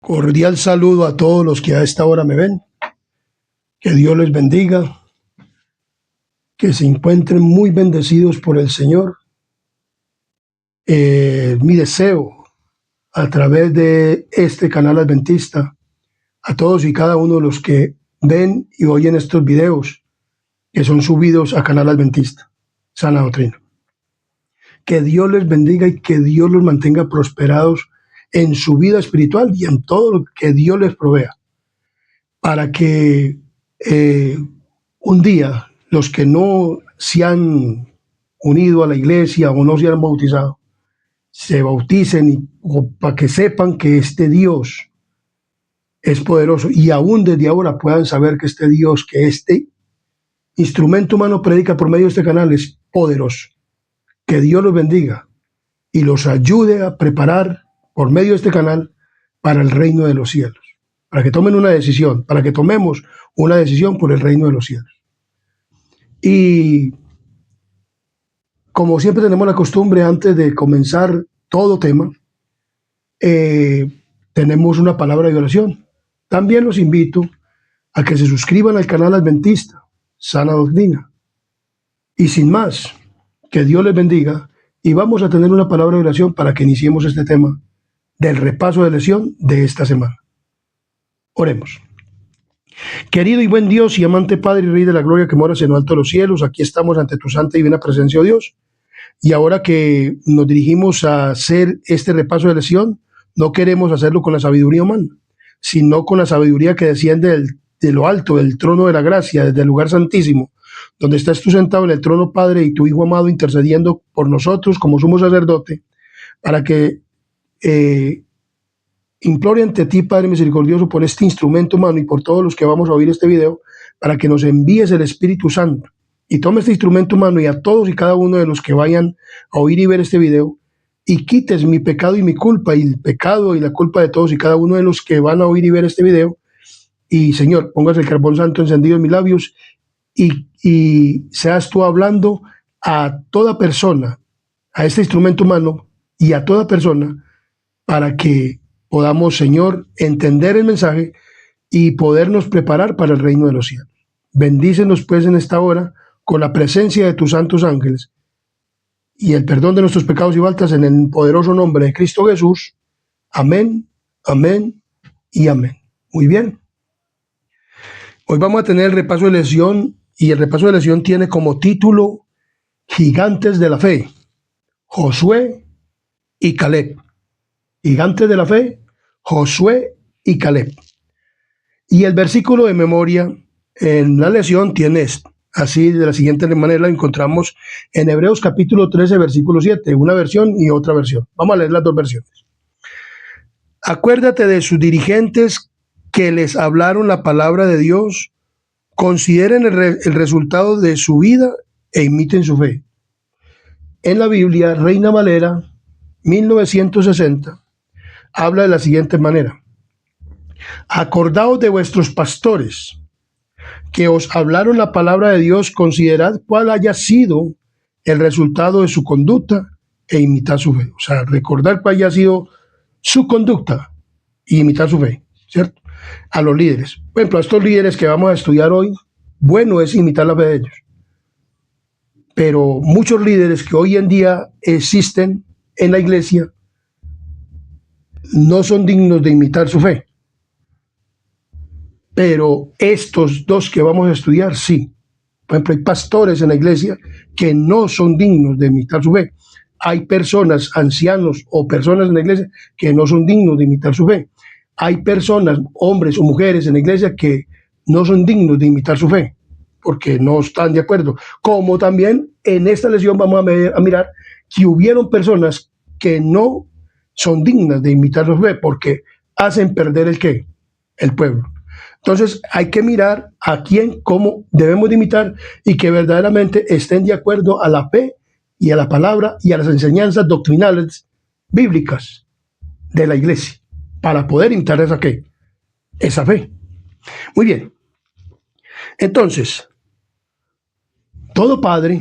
Cordial saludo a todos los que a esta hora me ven. Que Dios les bendiga, que se encuentren muy bendecidos por el Señor. Mi deseo a través de este canal adventista, a todos y cada uno de los que ven y oyen estos videos que son subidos a canal adventista, Sana Doctrina. Que Dios les bendiga y que Dios los mantenga prosperados en su vida espiritual y en todo lo que Dios les provea, para que un día los que no se han unido a la iglesia o no se han bautizado, se bauticen para que sepan que este Dios es poderoso y aún desde ahora puedan saber que este Dios, que este instrumento humano predica por medio de este canal es poderoso. Que Dios los bendiga y los ayude a preparar por medio de este canal para el reino de los cielos, para que tomen una decisión, para que tomemos una decisión por el reino de los cielos. Y como siempre tenemos la costumbre, antes de comenzar todo tema, tenemos una palabra de oración. También los invito a que se suscriban al canal adventista, Sana Doctrina. Y sin más, que Dios les bendiga y vamos a tener una palabra de oración para que iniciemos este tema del repaso de lección de esta semana. Oremos. Querido y buen Dios y amante Padre y Rey de la Gloria que moras en lo alto de los cielos, aquí estamos ante tu santa y divina presencia, oh Dios. Y ahora que nos dirigimos a hacer este repaso de lección, no queremos hacerlo con la sabiduría humana, sino con la sabiduría que desciende de lo alto, del trono de la gracia, desde el lugar santísimo, donde estás tú sentado en el trono, Padre, y tu Hijo amado intercediendo por nosotros como sumo sacerdote, para que implore ante ti, Padre misericordioso, por este instrumento humano y por todos los que vamos a oír este video, para que nos envíes el Espíritu Santo y tome este instrumento humano y a todos y cada uno de los que vayan a oír y ver este video y quites mi pecado y mi culpa y el pecado y la culpa de todos y cada uno de los que van a oír y ver este video. Y Señor, pongas el carbón santo encendido en mis labios y seas tú hablando a toda persona, a este instrumento humano y a toda persona, para que podamos, Señor, entender el mensaje y podernos preparar para el reino de los cielos. Bendícenos pues en esta hora con la presencia de tus santos ángeles y el perdón de nuestros pecados y faltas en el poderoso nombre de Cristo Jesús. Amén, amén y amén. Muy bien. Hoy vamos a tener el repaso de lección y el repaso de lección tiene como título Gigantes de la Fe, Josué y Caleb. Gigantes de la Fe, Josué y Caleb. Y el versículo de memoria en la lección tiene así, de la siguiente manera, la encontramos en Hebreos capítulo 13, versículo 7, una versión y otra versión. Vamos a leer las dos versiones. Acuérdate de sus dirigentes que les hablaron la palabra de Dios, consideren el resultado de su vida e imiten su fe. En la Biblia, Reina Valera, 1960, habla de la siguiente manera. Acordaos de vuestros pastores que os hablaron la palabra de Dios, considerad cuál haya sido el resultado de su conducta e imitad su fe. O sea, recordar cuál haya sido su conducta e imitar su fe, ¿cierto? A los líderes. Por ejemplo, a estos líderes que vamos a estudiar hoy, bueno es imitar la fe de ellos. Pero muchos líderes que hoy en día existen en la iglesia no son dignos de imitar su fe. Pero estos dos que vamos a estudiar, sí. Por ejemplo, hay pastores en la iglesia que no son dignos de imitar su fe. Hay personas, ancianos o personas en la iglesia que no son dignos de imitar su fe. Hay personas, hombres o mujeres en la iglesia que no son dignos de imitar su fe, porque no están de acuerdo. Como también en esta lección vamos a mirar que hubieron personas que no son dignas de imitar su fe, porque hacen perder el ¿qué? El pueblo. Entonces hay que mirar a quién, cómo debemos de imitar y que verdaderamente estén de acuerdo a la fe y a la palabra y a las enseñanzas doctrinales bíblicas de la iglesia para poder imitar esa fe. Muy bien. Entonces, todo padre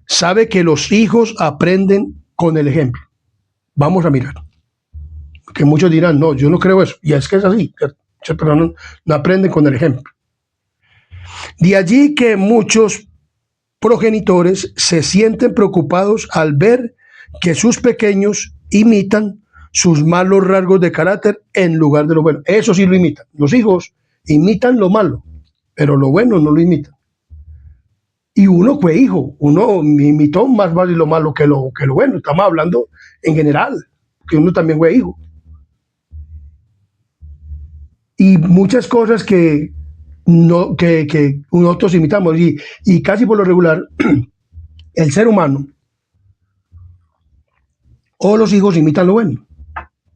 sabe que los hijos aprenden con el ejemplo. Vamos a mirar. Que muchos dirán, no, yo no creo eso. Y es que es así. Muchas personas no aprenden con el ejemplo. De allí que muchos progenitores se sienten preocupados al ver que sus pequeños imitan sus malos rasgos de carácter en lugar de lo bueno. Eso sí lo imitan. Los hijos imitan lo malo, pero lo bueno no lo imitan. Y uno fue hijo, uno imitó más fácil lo malo que lo bueno. Estamos hablando en general, que uno también fue hijo. Y muchas cosas que nosotros imitamos, y casi por lo regular, el ser humano o los hijos imitan lo bueno,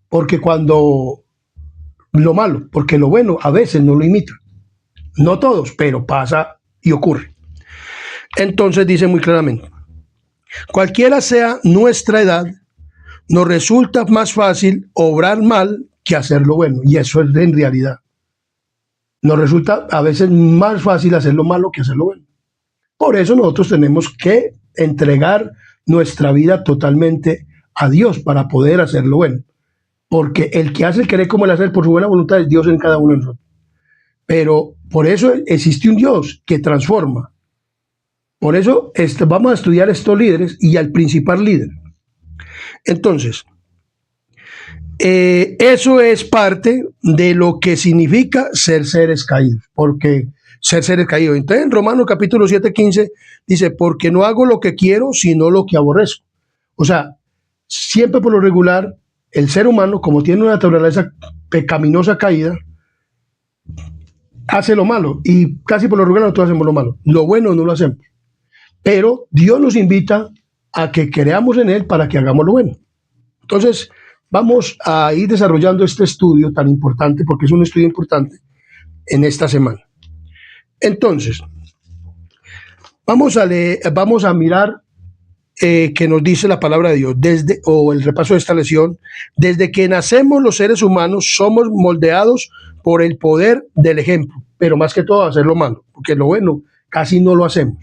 porque cuando lo malo, porque lo bueno a veces no lo imitan, no todos, pero pasa y ocurre. Entonces dice muy claramente, cualquiera sea nuestra edad, nos resulta más fácil obrar mal que hacer lo bueno, y eso es en realidad. Nos resulta a veces más fácil hacer lo malo que hacer lo bueno. Por eso nosotros tenemos que entregar nuestra vida totalmente a Dios para poder hacer lo bueno. Porque el que hace el querer como el hacer por su buena voluntad es Dios en cada uno de nosotros. Pero por eso existe un Dios que transforma. Por eso vamos a estudiar estos líderes y al principal líder. Entonces, eso es parte de lo que significa ser seres caídos, porque ser seres caídos. Entonces en Romanos capítulo 7:15 dice, porque no hago lo que quiero, sino lo que aborrezco. O sea, siempre por lo regular, el ser humano, como tiene una naturaleza pecaminosa caída, hace lo malo, y casi por lo regular nosotros hacemos lo malo. Lo bueno no lo hacemos. Pero Dios nos invita a que creamos en Él para que hagamos lo bueno. Entonces, vamos a ir desarrollando este estudio tan importante, porque es un estudio importante, en esta semana. Entonces, vamos a mirar que nos dice la palabra de Dios, o el repaso de esta lección. Desde que nacemos los seres humanos somos moldeados por el poder del ejemplo, pero más que todo hacer lo malo, porque lo bueno casi no lo hacemos.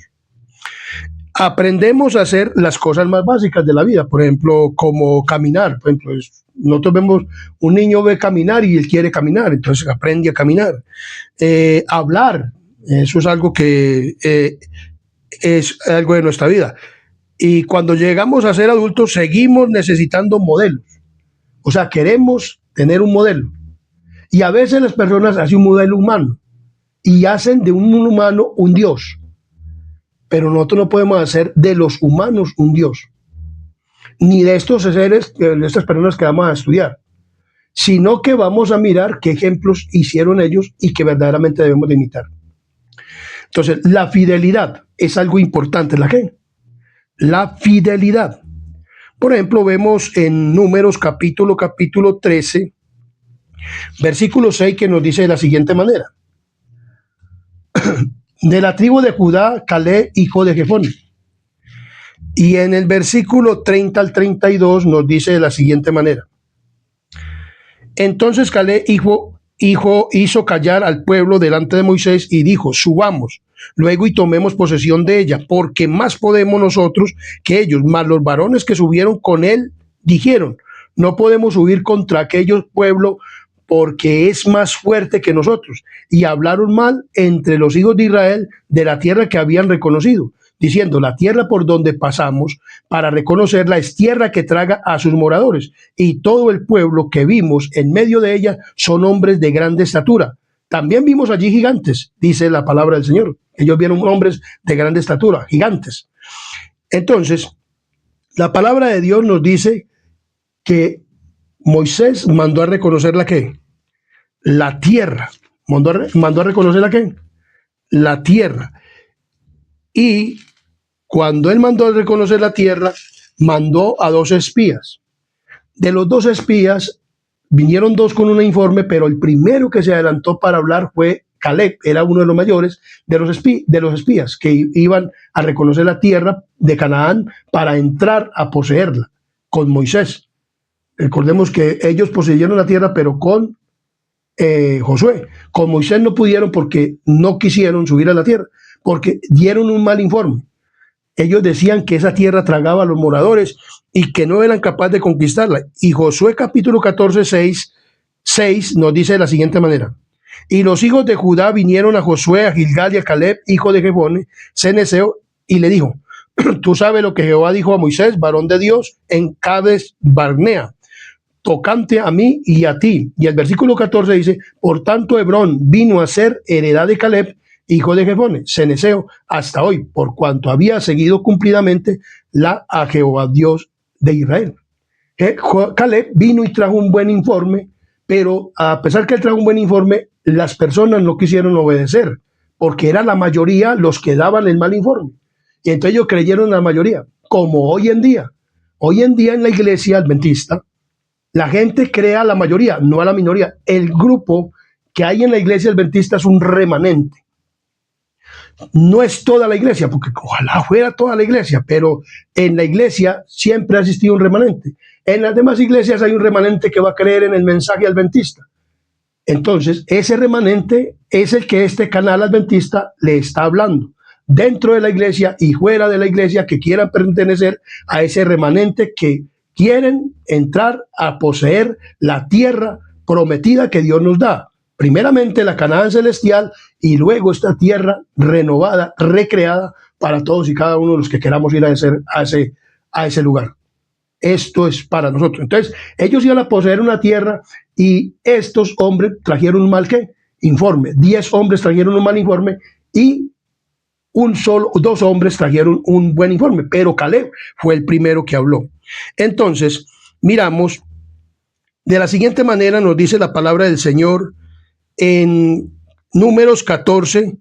Aprendemos a hacer las cosas más básicas de la vida, por ejemplo, como caminar. Por ejemplo, nosotros vemos, un niño ve caminar y él quiere caminar, entonces aprende a caminar. Hablar, eso es algo que es algo de nuestra vida. Y cuando llegamos a ser adultos, seguimos necesitando modelos. O sea, queremos tener un modelo. Y a veces las personas hacen un modelo humano y hacen de un humano un Dios. Pero nosotros no podemos hacer de los humanos un Dios, ni de estos seres, de estas personas que vamos a estudiar, sino que vamos a mirar qué ejemplos hicieron ellos y que verdaderamente debemos de imitar. Entonces, la fidelidad es algo importante. ¿La qué? La fidelidad. Por ejemplo, vemos en Números capítulo 13, versículo 6, que nos dice de la siguiente manera. De la tribu de Judá, Caleb, hijo de Jefone. Y en el versículo 30 al 32 nos dice de la siguiente manera. Entonces Caleb, hijo, hizo callar al pueblo delante de Moisés y dijo, subamos luego y tomemos posesión de ella, porque más podemos nosotros que ellos. Mas los varones que subieron con él dijeron, no podemos subir contra aquellos pueblos, porque es más fuerte que nosotros. Y hablaron mal entre los hijos de Israel de la tierra que habían reconocido, diciendo, la tierra por donde pasamos para reconocerla es tierra que traga a sus moradores, y todo el pueblo que vimos en medio de ella son hombres de grande estatura. También vimos allí gigantes, dice la palabra del Señor. Ellos vieron hombres de grande estatura, gigantes. Entonces, la palabra de Dios nos dice que Moisés mandó a reconocer la ¿qué? La tierra. Mandó a reconocer la ¿qué? La tierra. Y cuando él mandó a reconocer la tierra, mandó a 2 espías. De los 2 espías, vinieron 2 con un informe, pero el primero que se adelantó para hablar fue Caleb. Era uno de los mayores de los espías que iban a reconocer la tierra de Canaán para entrar a poseerla con Moisés. Recordemos que ellos poseyeron la tierra, pero con Josué. Con Moisés no pudieron porque no quisieron subir a la tierra, porque dieron un mal informe. Ellos decían que esa tierra tragaba a los moradores y que no eran capaces de conquistarla. Y Josué capítulo 14, 6 nos dice de la siguiente manera. Y los hijos de Judá vinieron a Josué, a Gilgal y a Caleb, hijo de Jefone, ceneseo, y le dijo, tú sabes lo que Jehová dijo a Moisés, varón de Dios, en Cades Barnea, tocante a mí y a ti. Y el versículo 14 dice, por tanto Hebrón vino a ser heredad de Caleb, hijo de Jefone, ceneseo, hasta hoy, por cuanto había seguido cumplidamente a Jehová Dios de Israel. Caleb vino y trajo un buen informe, pero a pesar que él trajo un buen informe, las personas no quisieron obedecer, porque era la mayoría los que daban el mal informe. Y entonces ellos creyeron en la mayoría, como hoy en día. Hoy en día en la iglesia adventista, la gente cree a la mayoría, no a la minoría. El grupo que hay en la iglesia adventista es un remanente. No es toda la iglesia, porque ojalá fuera toda la iglesia, pero en la iglesia siempre ha existido un remanente. En las demás iglesias hay un remanente que va a creer en el mensaje adventista. Entonces, ese remanente es el que este canal adventista le está hablando. Dentro de la iglesia y fuera de la iglesia que quieran pertenecer a ese remanente que quieren entrar a poseer la tierra prometida que Dios nos da. Primeramente la Canaán celestial y luego esta tierra renovada, recreada para todos y cada uno de los que queramos ir a ese lugar. Esto es para nosotros. Entonces, ellos iban a poseer una tierra y estos hombres trajeron un mal informe. 10 hombres trajeron un mal informe y 2 hombres trajeron un buen informe, pero Caleb fue el primero que habló. Entonces, miramos, de la siguiente manera nos dice la palabra del Señor en Números 14,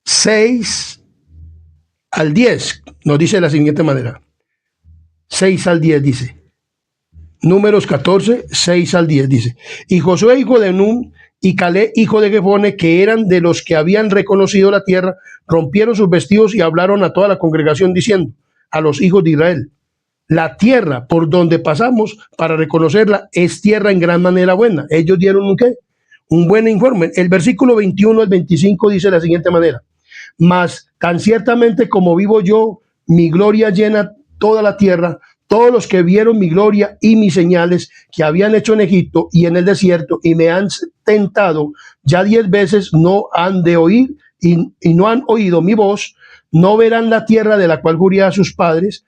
6 al 10, nos dice de la siguiente manera. 6 al 10 dice. Números 14, 6 al 10 dice. Y Josué, hijo de Nun, y Caleb, hijo de Jefone, que eran de los que habían reconocido la tierra, rompieron sus vestidos y hablaron a toda la congregación diciendo a los hijos de Israel, la tierra por donde pasamos para reconocerla es tierra en gran manera buena. Ellos dieron un buen informe. El versículo 21 al 25 dice de la siguiente manera. Mas tan ciertamente como vivo yo, mi gloria llena toda la tierra. Todos los que vieron mi gloria y mis señales que habían hecho en Egipto y en el desierto y me han tentado ya 10 veces no han de oír y no han oído mi voz, no verán la tierra de la cual juré a sus padres.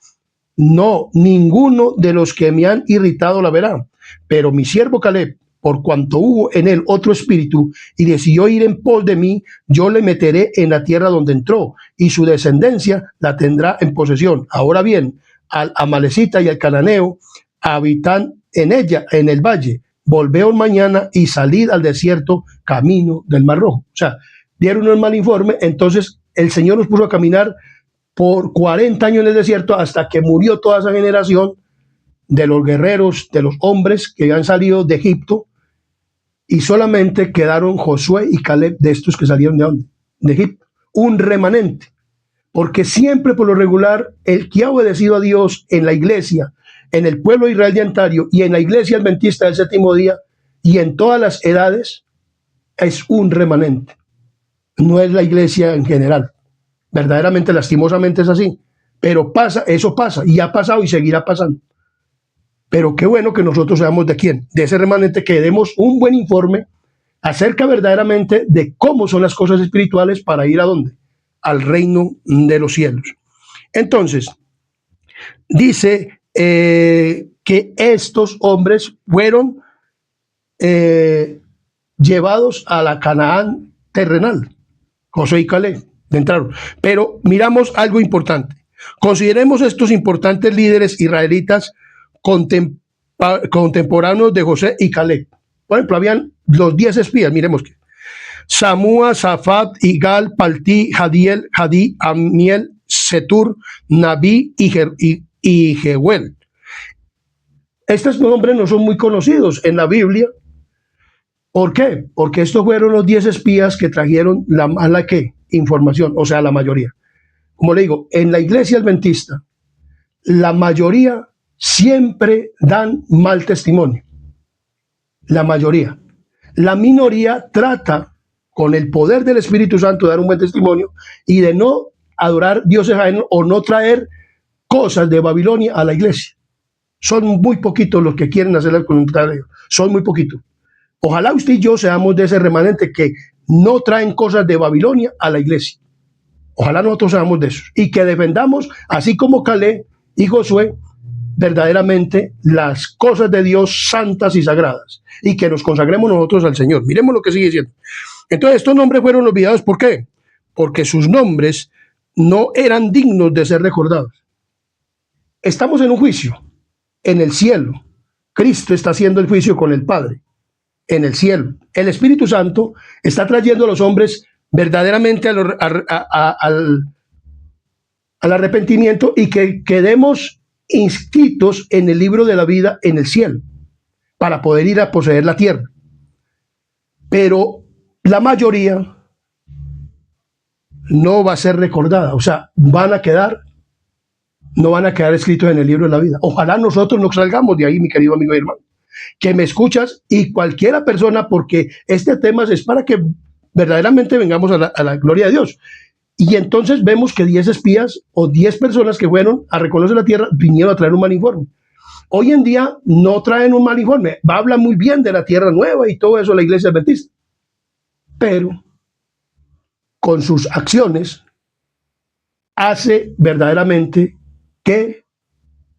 No, ninguno de los que me han irritado la verá. Pero mi siervo Caleb, por cuanto hubo en él otro espíritu y decidió ir en pos de mí, yo le meteré en la tierra donde entró y su descendencia la tendrá en posesión. Ahora bien, al amalecita y al cananeo habitan en ella, en el valle. Volveos mañana y salid al desierto camino del Mar Rojo. O sea, dieron un mal informe, entonces el Señor nos puso a caminar por 40 años en el desierto hasta que murió toda esa generación de los guerreros, de los hombres que habían salido de Egipto, y solamente quedaron Josué y Caleb de estos que salieron de Egipto, un remanente, porque siempre por lo regular el que ha obedecido a Dios en la iglesia, en el pueblo de Israel de antaño y en la iglesia adventista del séptimo día y en todas las edades es un remanente, no es la iglesia en general. Verdaderamente, lastimosamente es así, pero eso pasa y ha pasado y seguirá pasando. Pero qué bueno que nosotros seamos de quién, de ese remanente, que demos un buen informe acerca verdaderamente de cómo son las cosas espirituales para ir a dónde, al reino de los cielos. Entonces, dice que estos hombres fueron llevados a la Canaán terrenal, Josué y Caleb. Entraron. Pero miramos algo importante. Consideremos estos importantes líderes israelitas contemporáneos de José y Caleb. Por ejemplo, habían los 10 espías, miremos que Samúa, Safat, Igal, Paltí, Jadiel, Hadí, Amiel, Setur, Nabí y Jehuel. Estos nombres no son muy conocidos en la Biblia. ¿Por qué? Porque estos fueron los 10 espías que trajeron la mala información, o sea, la mayoría. Como le digo, en la iglesia adventista, la mayoría siempre dan mal testimonio. La mayoría. La minoría trata, con el poder del Espíritu Santo, de dar un buen testimonio y de no adorar dioses ajenos o no traer cosas de Babilonia a la iglesia. Son muy poquitos los que quieren hacer la voluntad de Dios. Son muy poquitos. Ojalá usted y yo seamos de ese remanente que no traen cosas de Babilonia a la iglesia. Ojalá nosotros seamos de esos. Y que defendamos, así como Caleb y Josué, verdaderamente las cosas de Dios santas y sagradas. Y que nos consagremos nosotros al Señor. Miremos lo que sigue diciendo. Entonces estos nombres fueron olvidados. ¿Por qué? Porque sus nombres no eran dignos de ser recordados. Estamos en un juicio en el cielo. Cristo está haciendo el juicio con el Padre en el cielo. El Espíritu Santo está trayendo a los hombres verdaderamente al arrepentimiento y que quedemos inscritos en el libro de la vida en el cielo para poder ir a poseer la tierra. Pero la mayoría no va a ser recordada, o sea, no van a quedar escritos en el libro de la vida. Ojalá nosotros no salgamos de ahí, mi querido amigo y hermano, que me escuchas y cualquiera persona, porque este tema es para que verdaderamente vengamos a la gloria de Dios. Y entonces vemos que 10 espías o 10 personas que fueron a reconocer la tierra vinieron a traer un mal informe. Hoy en día no traen un mal informe, hablan muy bien de la tierra nueva y todo eso la iglesia adventista, pero con sus acciones hace verdaderamente que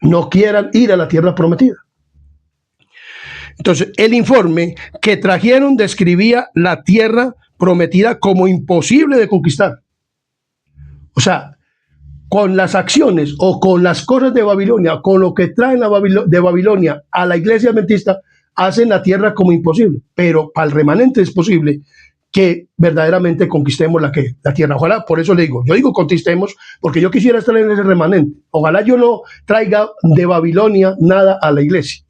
no quieran ir a la tierra prometida. Entonces, el informe que trajeron describía la tierra prometida como imposible de conquistar. O sea, con las acciones o con las cosas de Babilonia, con lo que traen de Babilonia a la iglesia adventista, hacen la tierra como imposible. Pero para el remanente es posible que verdaderamente conquistemos la tierra. Ojalá, por eso le digo, yo digo conquistemos, porque yo quisiera estar en ese remanente. Ojalá yo no traiga de Babilonia nada a la iglesia.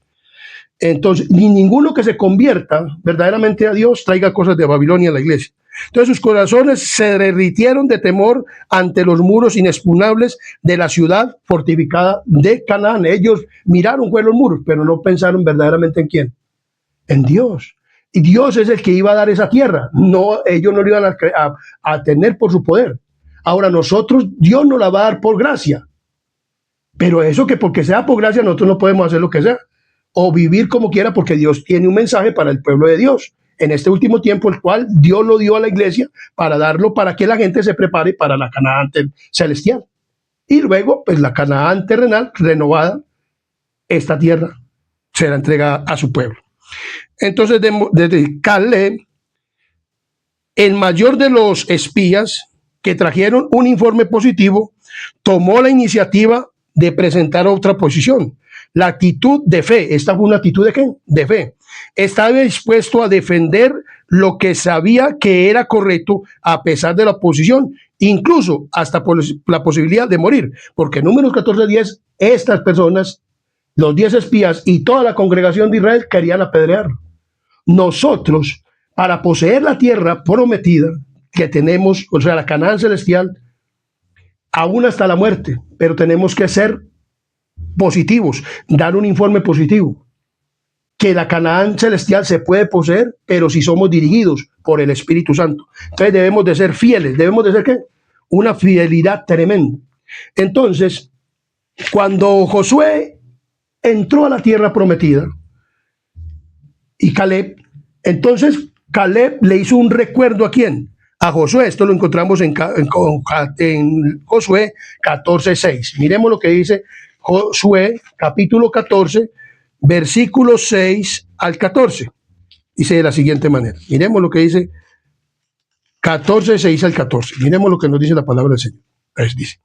Entonces, ni ninguno que se convierta verdaderamente a Dios traiga cosas de Babilonia a la iglesia. Entonces sus corazones se derritieron de temor ante los muros inexpugnables de la ciudad fortificada de Canaán. Ellos miraron los muros, pero no pensaron verdaderamente en quién, en Dios. Y Dios es el que iba a dar esa tierra. No, ellos no lo iban a tener por su poder. Ahora nosotros, Dios nos la va a dar por gracia. Pero eso que porque sea por gracia nosotros no podemos hacer lo que sea. O vivir como quiera, porque Dios tiene un mensaje para el pueblo de Dios en este último tiempo, el cual Dios lo dio a la iglesia para darlo para que la gente se prepare para la Canaán celestial. Y luego, pues la Canaán terrenal renovada, esta tierra será entregada a su pueblo. Entonces, desde Caleb, el mayor de los espías que trajeron un informe positivo, tomó la iniciativa de presentar otra posición. La actitud de fe. ¿Esta fue una actitud de qué? De fe. Estaba dispuesto a defender lo que sabía que era correcto a pesar de la oposición, incluso hasta por la posibilidad de morir. Porque en Números 14:10, estas personas, los 10 espías y toda la congregación de Israel querían apedrearlo. Nosotros, para poseer la tierra prometida que tenemos, o sea, la Canaán celestial, aún hasta la muerte, pero tenemos que ser positivos, dar un informe positivo, que la Canaán celestial se puede poseer, pero si somos dirigidos por el Espíritu Santo. Entonces debemos de ser fieles, debemos de ser ¿qué? Una fidelidad tremenda. Entonces, cuando Josué entró a la tierra prometida y Caleb, entonces Caleb le hizo un recuerdo ¿a quién? A Josué. Esto lo encontramos en Josué 14:6. Miremos lo que dice Josué, capítulo 14, versículos 6 al 14. Dice de la siguiente manera. Miremos lo que dice 14, 6 al 14. Miremos lo que nos dice la palabra del Señor. Dice: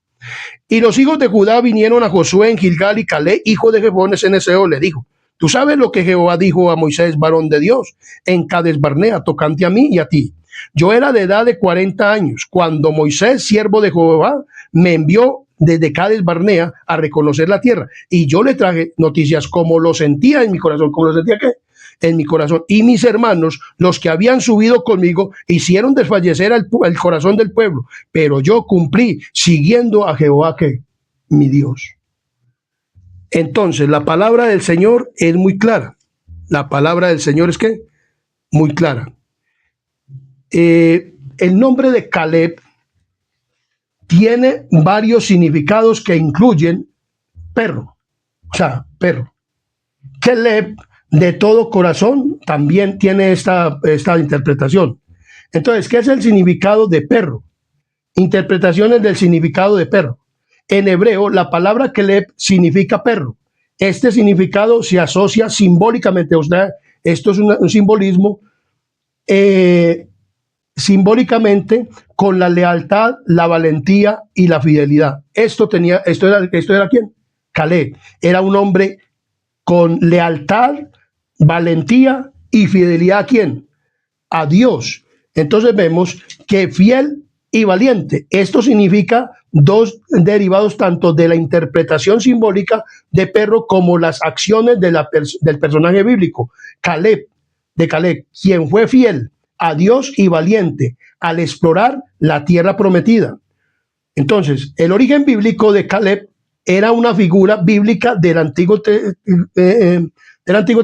y los hijos de Judá vinieron a Josué en Gilgal, y Caleb, hijo de Jefone cenezeo, le dijo: tú sabes lo que Jehová dijo a Moisés, varón de Dios, en Cades Barnea, tocante a mí y a ti. Yo era de edad de 40 años, cuando Moisés, siervo de Jehová, me envió desde Cades Barnea a reconocer la tierra. Y yo le traje noticias como lo sentía en mi corazón. ¿Cómo lo sentía qué? En mi corazón. Y mis hermanos, los que habían subido conmigo, hicieron desfallecer el corazón del pueblo. Pero yo cumplí siguiendo a Jehová, que mi Dios. Entonces, la palabra del Señor es muy clara. La palabra del Señor es ¿qué? Muy clara. El nombre de Caleb tiene varios significados que incluyen perro, o sea, perro. Caleb, de todo corazón, también tiene esta interpretación. Entonces, ¿qué es el significado de perro? Interpretaciones del significado de perro. En hebreo, la palabra Caleb significa perro. Este significado se asocia simbólicamente, o sea, esto es un simbolismo, simbólicamente con la lealtad, la valentía y la fidelidad. Esto era ¿quién? Caleb. Era un hombre con lealtad, valentía y fidelidad. ¿A quién? A Dios. Entonces vemos que fiel y valiente. Esto significa dos derivados tanto de la interpretación simbólica de perro como las acciones del personaje bíblico. Caleb, quien fue fiel a Dios y valiente al explorar la tierra prometida. Entonces, el origen bíblico de Caleb era una figura bíblica del Antiguo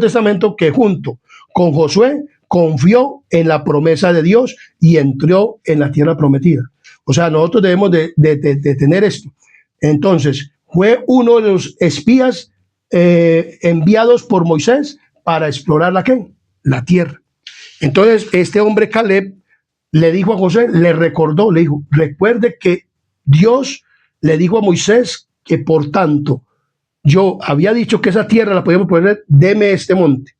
Testamento que junto con Josué confió en la promesa de Dios y entró en la tierra prometida. O sea, nosotros debemos de tener esto. Entonces, fue uno de los espías enviados por Moisés para explorar la tierra. Entonces, este hombre Caleb le dijo a José, le dijo, recuerde que Dios le dijo a Moisés que por tanto yo había dicho que esa tierra la podíamos poner, deme este monte.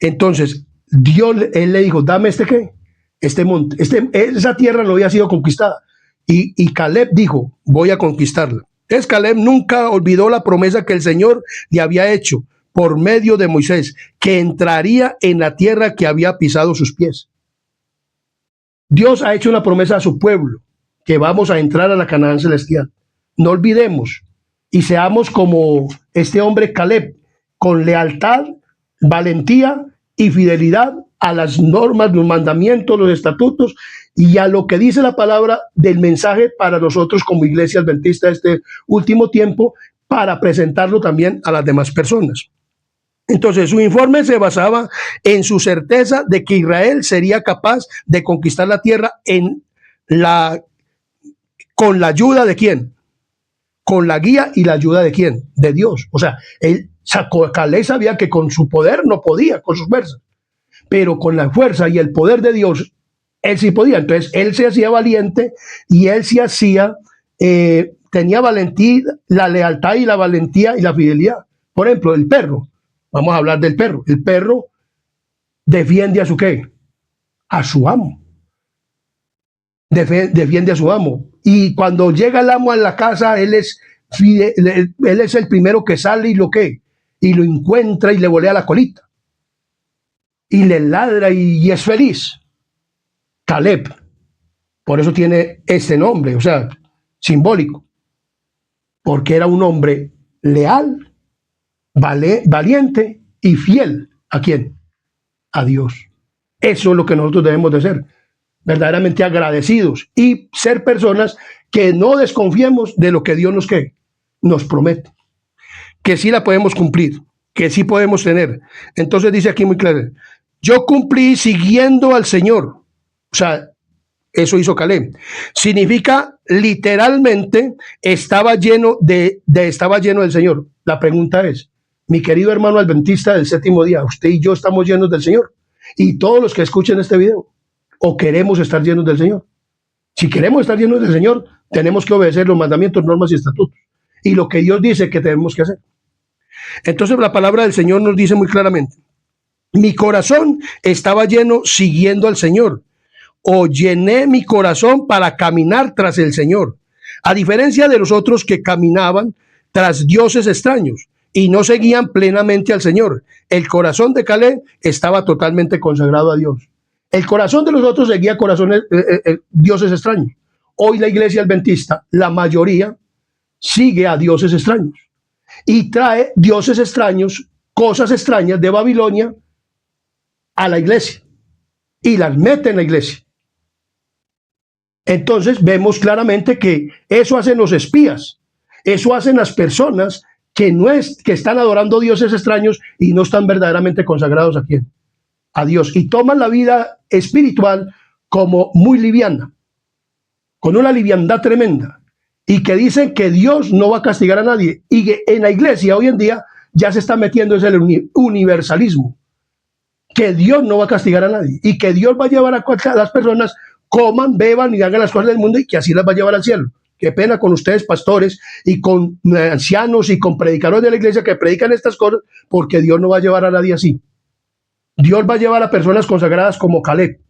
Entonces, él le dijo, dame este monte. Esa tierra no había sido conquistada. Y Caleb dijo, voy a conquistarla. Entonces Caleb nunca olvidó la promesa que el Señor le había hecho por medio de Moisés, que entraría en la tierra que había pisado sus pies. Dios ha hecho una promesa a su pueblo, que vamos a entrar a la Canaán celestial. No olvidemos y seamos como este hombre Caleb, con lealtad, valentía y fidelidad a las normas, los mandamientos, los estatutos y a lo que dice la palabra del mensaje para nosotros como iglesia adventista de este último tiempo, para presentarlo también a las demás personas. Entonces, su informe se basaba en su certeza de que Israel sería capaz de conquistar la tierra con la ayuda de ¿quién? Con la guía y la ayuda de ¿quién? De Dios. O sea, Caleb sabía que con su poder no podía, con sus fuerzas, pero con la fuerza y el poder de Dios, él sí podía. Entonces, él se hacía valiente y él se hacía, tenía valentía, la lealtad y la valentía y la fidelidad. Por ejemplo, el perro. Vamos a hablar del perro. El perro defiende a su ¿qué? A su amo. Defiende a su amo. Y cuando llega el amo a la casa, él es el primero que sale y y lo encuentra y le volea la colita. Y le ladra y es feliz. Caleb. Por eso tiene este nombre, o sea, simbólico. Porque era un hombre leal, valiente y fiel. ¿A quién? A Dios. Eso es lo que nosotros debemos de ser, verdaderamente agradecidos y ser personas que no desconfiemos de lo que Dios nos promete, que sí la podemos cumplir, que sí podemos tener. Entonces dice aquí muy claro, yo cumplí siguiendo al Señor. O sea, eso hizo Caleb. Significa literalmente estaba lleno del Señor. La pregunta es, mi querido hermano adventista del séptimo día, usted y yo estamos llenos del Señor. Y todos los que escuchen este video, o queremos estar llenos del Señor. Si queremos estar llenos del Señor, tenemos que obedecer los mandamientos, normas y estatutos. Y lo que Dios dice que tenemos que hacer. Entonces la palabra del Señor nos dice muy claramente, mi corazón estaba lleno siguiendo al Señor. O llené mi corazón para caminar tras el Señor. A diferencia de los otros que caminaban tras dioses extraños y no seguían plenamente al Señor, el corazón de Caleb estaba totalmente consagrado a Dios. El corazón de los otros seguía dioses extraños. Hoy la iglesia adventista, la mayoría, sigue a dioses extraños y trae dioses extraños, cosas extrañas de Babilonia a la iglesia y las mete en la iglesia. Entonces vemos claramente que eso hacen los espías, eso hacen las personas que están adorando dioses extraños y no están verdaderamente consagrados a ¿quién? A Dios, y toman la vida espiritual como muy liviana, con una liviandad tremenda, y que dicen que Dios no va a castigar a nadie, y que en la iglesia hoy en día ya se está metiendo ese universalismo, que Dios no va a castigar a nadie, y que Dios va a llevar a las personas coman, beban y hagan las cosas del mundo, y que así las va a llevar al cielo. Qué pena con ustedes, pastores, y con ancianos y con predicadores de la iglesia que predican estas cosas, porque Dios no va a llevar a nadie así. Dios va a llevar a personas consagradas como Caleb.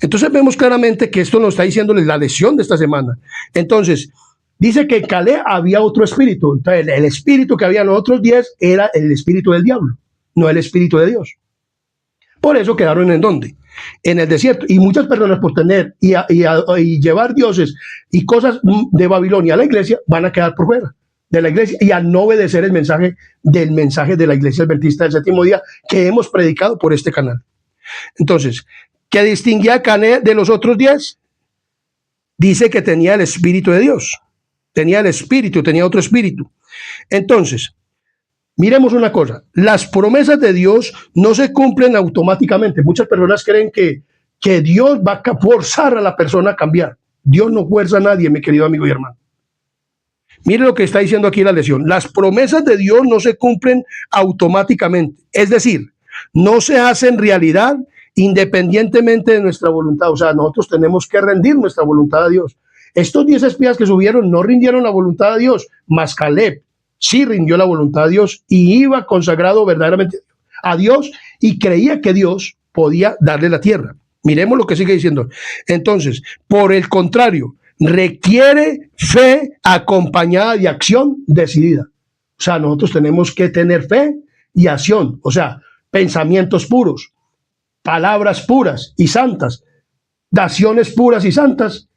Entonces vemos claramente que esto nos está diciendo la lección de esta semana. Entonces, dice que en Caleb había otro espíritu. Entonces, el espíritu que había en los otros 10 era el espíritu del diablo, no el espíritu de Dios. Por eso quedaron ¿en dónde? En el desierto. Y muchas personas por tener y llevar dioses y cosas de Babilonia a la iglesia van a quedar por fuera de la iglesia y a no obedecer el mensaje de la iglesia adventista del séptimo día que hemos predicado por este canal. Entonces, ¿qué distinguía a Caleb de los otros 10? Dice que tenía el espíritu de Dios. Tenía el espíritu, tenía otro espíritu. Entonces, miremos una cosa, las promesas de Dios no se cumplen automáticamente. Muchas personas creen que Dios va a forzar a la persona a cambiar. Dios no fuerza a nadie, mi querido amigo y hermano. Mire lo que está diciendo aquí la lección. Las promesas de Dios no se cumplen automáticamente. Es decir, no se hacen realidad independientemente de nuestra voluntad. O sea, nosotros tenemos que rendir nuestra voluntad a Dios. Estos 10 espías que subieron no rindieron la voluntad a Dios, mas Caleb sí rindió la voluntad a Dios y iba consagrado verdaderamente a Dios y creía que Dios podía darle la tierra. Miremos lo que sigue diciendo. Entonces, por el contrario, requiere fe acompañada de acción decidida. O sea, nosotros tenemos que tener fe y acción. O sea, pensamientos puros, palabras puras y santas, acciones puras y santas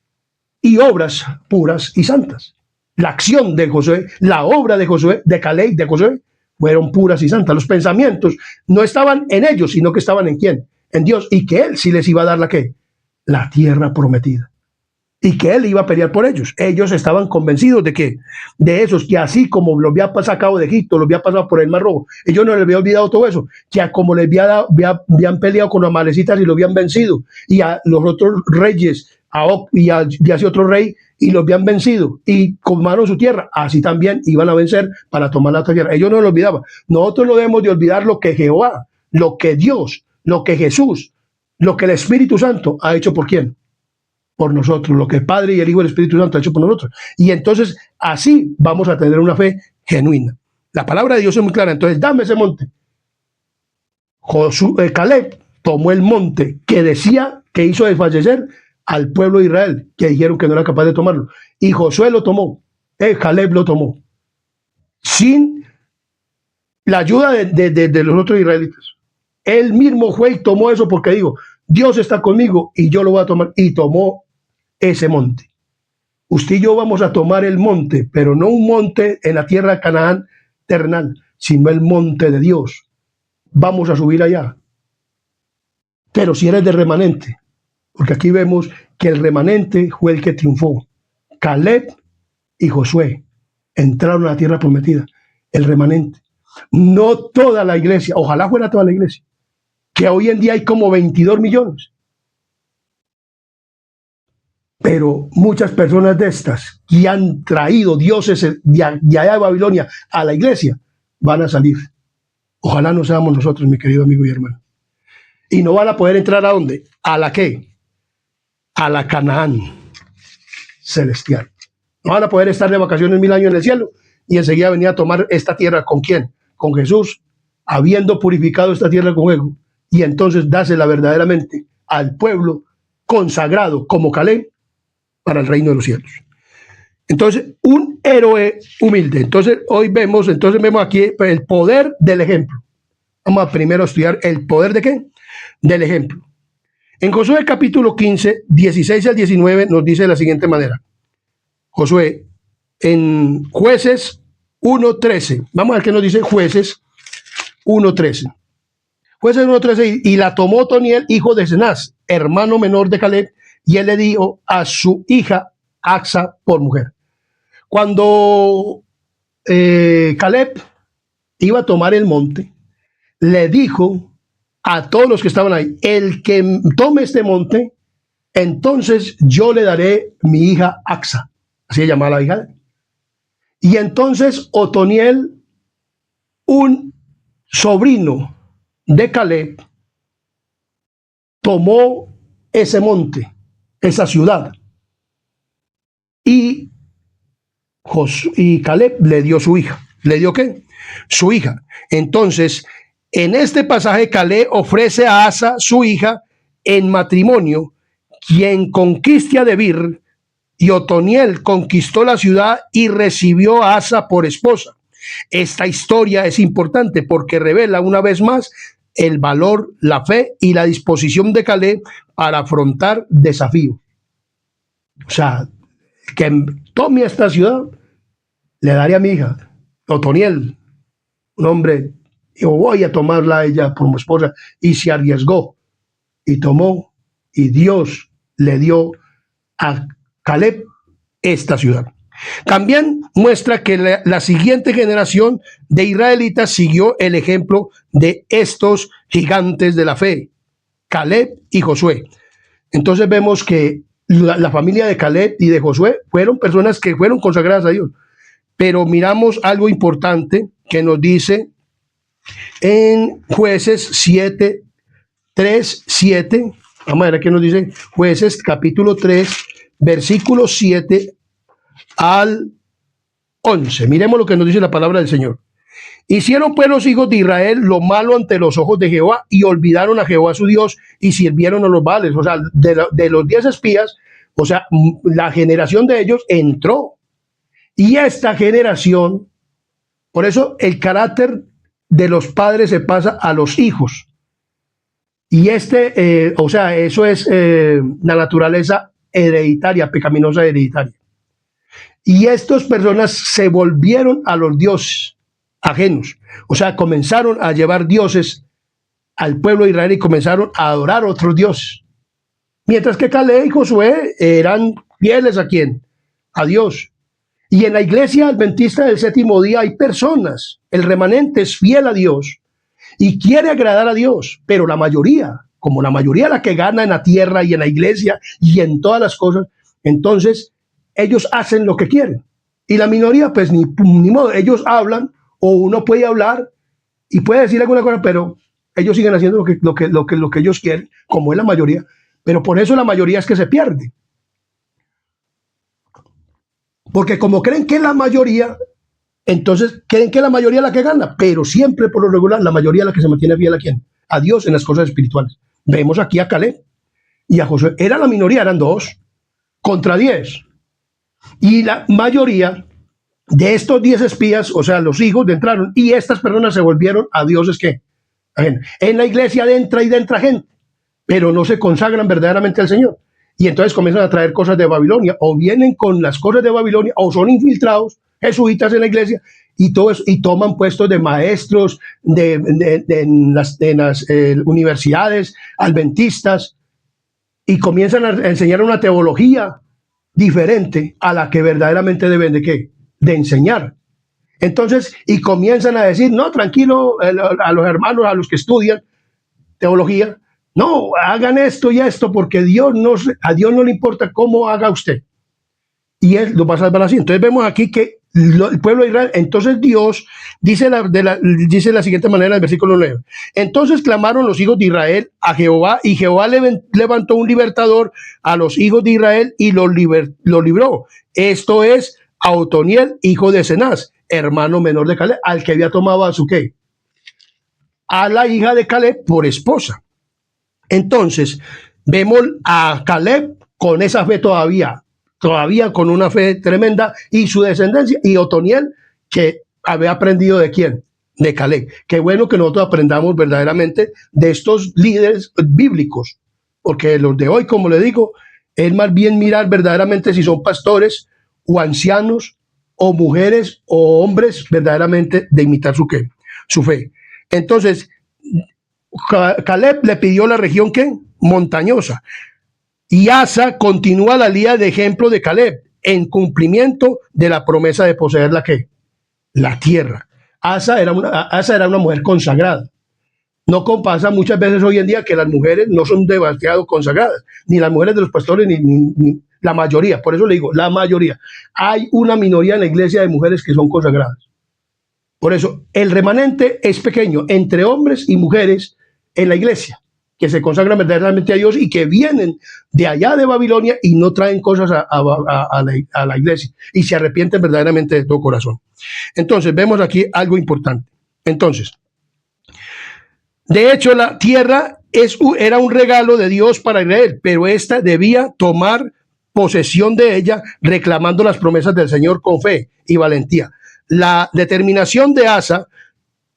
y obras puras y santas. La acción de Josué, la obra de Josué, de Caleb, de Josué, fueron puras y santas. Los pensamientos no estaban en ellos, sino que estaban en quién, en Dios, y que Él sí les iba a dar la ¿qué? La tierra prometida. Y que Él iba a pelear por ellos. Ellos estaban convencidos de que, de esos, que así como los había sacado de Egipto, los había pasado por el Mar Rojo, ellos no les había olvidado todo eso, que como les habían peleado con los amalecitas y los habían vencido, y a los otros reyes, a Og y a ese otro rey, y los habían vencido, y tomaron su tierra, así también iban a vencer para tomar la tierra. Ellos no lo olvidaban. Nosotros no debemos de olvidar lo que Jehová, lo que Dios, lo que Jesús, lo que el Espíritu Santo ha hecho por quién. Por nosotros, lo que el Padre y el Hijo y el Espíritu Santo han hecho por nosotros. Y entonces así vamos a tener una fe genuina. La palabra de Dios es muy clara. Entonces dame ese monte. Caleb tomó el monte que decía que hizo desfallecer al pueblo de Israel, que dijeron que no era capaz de tomarlo. Y Josué lo tomó. Caleb lo tomó. Sin la ayuda de los otros israelitas. Él mismo fue y tomó eso porque dijo, Dios está conmigo y yo lo voy a tomar. Y tomó ese monte. Usted y yo vamos a tomar el monte, pero no un monte en la tierra de Canaán terrenal, sino el monte de Dios. Vamos a subir allá. Pero si eres de remanente, porque aquí vemos que el remanente fue el que triunfó. Caleb y Josué entraron a la tierra prometida. El remanente. No toda la iglesia, ojalá fuera toda la iglesia, que hoy en día hay como 22 millones. Pero muchas personas de estas que han traído dioses de allá de Babilonia a la iglesia van a salir. Ojalá no seamos nosotros, mi querido amigo y hermano. Y no van a poder entrar ¿a dónde? ¿A la qué? A la Canaán celestial. No van a poder estar de vacaciones 1000 años en el cielo y enseguida venir a tomar esta tierra. ¿Con quién? Con Jesús, habiendo purificado esta tierra con fuego. Y entonces dásela verdaderamente al pueblo consagrado como Caleb para el reino de los cielos. Entonces, un héroe humilde. Entonces, hoy vemos aquí el poder del ejemplo. Vamos a primero estudiar el poder de ¿qué? Del ejemplo. En Josué capítulo 15, 16 al 19 nos dice de la siguiente manera. Josué, en Jueces 1:13. Vamos a ver qué nos dice Jueces 1:13. Jueces 1:13, y la tomó Otoniel, hijo de Cenaz, hermano menor de Caleb, y él le dio a su hija Axa por mujer. Cuando Caleb iba a tomar el monte, le dijo a todos los que estaban ahí, el que tome este monte, entonces yo le daré mi hija Axa, así se llama la hija. Y entonces Otoniel, un sobrino de Caleb, tomó ese monte, esa ciudad, y Caleb le dio su hija. ¿Le dio qué? Su hija. Entonces, en este pasaje, Caleb ofrece a Asa, su hija, en matrimonio, quien conquiste a Debir, y Otoniel conquistó la ciudad y recibió a Asa por esposa. Esta historia es importante porque revela una vez más el valor, la fe y la disposición de Caleb para afrontar desafíos. O sea, que tome esta ciudad, le daré a mi hija, Otoniel, un hombre, yo voy a tomarla a ella como esposa, y se arriesgó, y tomó, y Dios le dio a Caleb esta ciudad. También muestra que la siguiente generación de israelitas siguió el ejemplo de estos gigantes de la fe, Caleb y Josué. Entonces vemos que la familia de Caleb y de Josué fueron personas que fueron consagradas a Dios. Pero miramos algo importante que nos dice en Jueces 7, 3, 7. Vamos a ver qué nos dice Jueces capítulo 3, versículos 7 al 11. Miremos lo que nos dice la palabra del Señor. Hicieron pues los hijos de Israel lo malo ante los ojos de Jehová y olvidaron a Jehová su Dios y sirvieron a los Baales. O sea, de los 10 espías, o sea, la generación de ellos entró. Y esta generación, por eso el carácter de los padres se pasa a los hijos. Y o sea, eso es la naturaleza hereditaria, pecaminosa hereditaria. Y estas personas se volvieron a los dioses ajenos. O sea, comenzaron a llevar dioses al pueblo de Israel y comenzaron a adorar a otros dioses. Mientras que Caleb y Josué eran fieles ¿a quién? A Dios. Y en la iglesia adventista del séptimo día hay personas, el remanente es fiel a Dios y quiere agradar a Dios, pero la mayoría, como la mayoría la que gana en la tierra y en la iglesia y en todas las cosas, entonces ellos hacen lo que quieren. Y la minoría, pues ni modo, ellos hablan o uno puede hablar y puede decir alguna cosa, pero ellos siguen haciendo lo que ellos quieren, como es la mayoría. Pero por eso la mayoría es que se pierde. Porque como creen que es la mayoría, entonces creen que la mayoría es la que gana, pero siempre por lo regular la mayoría es la que se mantiene fiel a quién, a Dios en las cosas espirituales. Vemos aquí a Caleb y a Josué, era la minoría, eran 2 contra 10. Y la mayoría de estos 10 espías, o sea, los hijos entraron y estas personas se volvieron a dioses que en la iglesia entra gente, pero no se consagran verdaderamente al Señor. Y entonces comienzan a traer cosas de Babilonia, o vienen con las cosas de Babilonia, o son infiltrados jesuitas en la iglesia, y todo eso, y toman puestos de maestros en las universidades adventistas, y comienzan a enseñar una teología diferente a la que verdaderamente deben de ¿qué? De enseñar. Entonces, y comienzan a decir, no, tranquilo, a los hermanos, a los que estudian teología, no, hagan esto y esto, porque a Dios no le importa cómo haga usted. Y él lo va a salvar así. Entonces vemos aquí que el pueblo de Israel, entonces Dios dice dice de la siguiente manera en el versículo 9. Entonces clamaron los hijos de Israel a Jehová, y Jehová levantó un libertador a los hijos de Israel y lo libró. Esto es a Otoniel, hijo de Cenaz, hermano menor de Caleb, al que había tomado a su ¿qué? A la hija de Caleb por esposa. Entonces, vemos a Caleb con esa fe todavía con una fe tremenda, y su descendencia, y Otoniel, que había aprendido ¿de quién? De Caleb. Qué bueno que nosotros aprendamos verdaderamente de estos líderes bíblicos, porque los de hoy, como le digo, es más bien mirar verdaderamente si son pastores o ancianos o mujeres o hombres verdaderamente de imitar su fe. Entonces, Caleb le pidió la región ¿qué? Montañosa. Y Asa continúa la línea de ejemplo de Caleb en cumplimiento de la promesa de poseer la tierra. Asa era una mujer consagrada. No como pasa muchas veces hoy en día que las mujeres no son demasiado consagradas, ni las mujeres de los pastores, ni la mayoría. Por eso le digo, la mayoría. Hay una minoría en la iglesia de mujeres que son consagradas. Por eso, el remanente es pequeño entre hombres y mujeres en la iglesia, que se consagran verdaderamente a Dios y que vienen de allá de Babilonia y no traen cosas a la iglesia y se arrepienten verdaderamente de todo corazón. Entonces, vemos aquí algo importante. Entonces, de hecho, la tierra era un regalo de Dios para Israel, pero ésta debía tomar posesión de ella, reclamando las promesas del Señor con fe y valentía. La determinación de Asa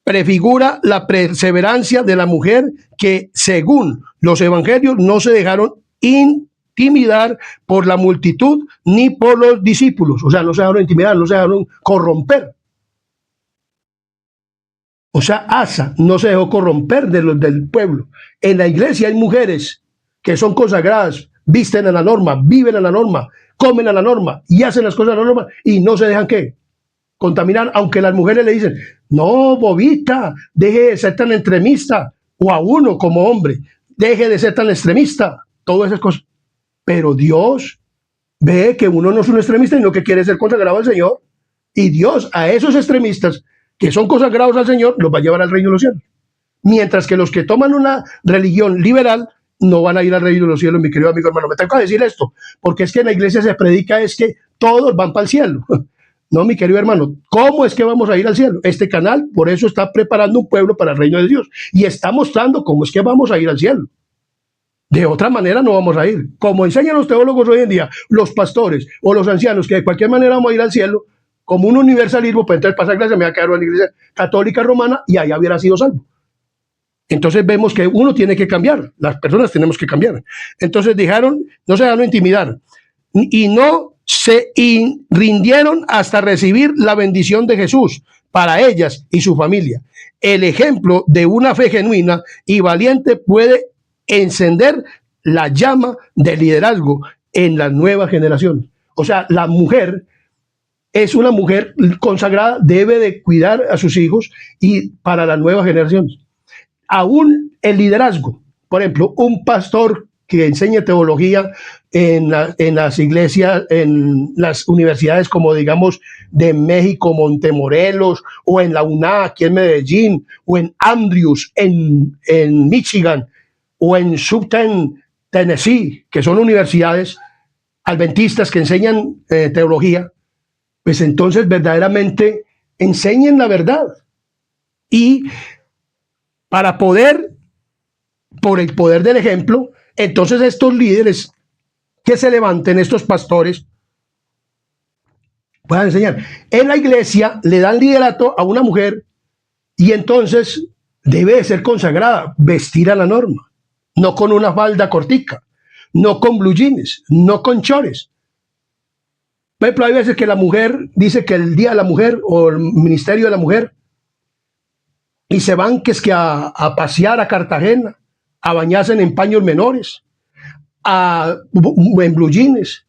prefigura la perseverancia de la mujer que, según los evangelios, no se dejaron intimidar por la multitud ni por los discípulos. O sea, no se dejaron intimidar, no se dejaron corromper. O sea, Asa no se dejó corromper de los del pueblo. En la iglesia hay mujeres que son consagradas, visten a la norma, viven a la norma, comen a la norma y hacen las cosas a la norma y no se dejan ¿qué? Contaminar, aunque las mujeres le dicen, no, bobita, deje de ser tan extremista, o a uno como hombre, deje de ser tan extremista, todas esas cosas. Pero Dios ve que uno no es un extremista y no que quiere ser consagrado al Señor, y Dios a esos extremistas que son consagrados al Señor los va a llevar al reino de los cielos. Mientras que los que toman una religión liberal no van a ir al reino de los cielos, mi querido amigo hermano. Me tengo que decir esto, porque es que en la iglesia se predica es que todos van para el cielo. No, mi querido hermano, ¿cómo es que vamos a ir al cielo? Este canal, por eso está preparando un pueblo para el reino de Dios y está mostrando cómo es que vamos a ir al cielo. De otra manera no vamos a ir. Como enseñan los teólogos hoy en día, los pastores o los ancianos, que de cualquier manera vamos a ir al cielo, como un universalismo, pues entonces pasa clase, me va a quedar en la iglesia católica romana y allá hubiera sido salvo. Entonces vemos que uno tiene que cambiar, las personas tenemos que cambiar. Entonces no se dejaron intimidar y no se rindieron hasta recibir la bendición de Jesús para ellas y su familia. El ejemplo de una fe genuina y valiente puede encender la llama del liderazgo en las nuevas generaciones. O sea, la mujer es una mujer consagrada, debe de cuidar a sus hijos y para las nuevas generaciones. Aún el liderazgo, por ejemplo, un pastor que enseñe teología en las iglesias, en las universidades como digamos de México, Montemorelos, o en la UNA aquí en Medellín, o en Andrews en Michigan, o en Subten, Tennessee, que son universidades adventistas que enseñan teología, pues entonces verdaderamente enseñen la verdad. Y para poder, por el poder del ejemplo, entonces estos líderes que se levanten, estos pastores, puedan enseñar. En la iglesia le dan liderato a una mujer y entonces debe de ser consagrada, vestir a la norma, no con una falda cortica, no con blue jeans, no con chores. Por ejemplo, hay veces que la mujer dice que el día de la mujer o el ministerio de la mujer y se van que es que a pasear a Cartagena, a bañarse en paños menores, en blue jeans,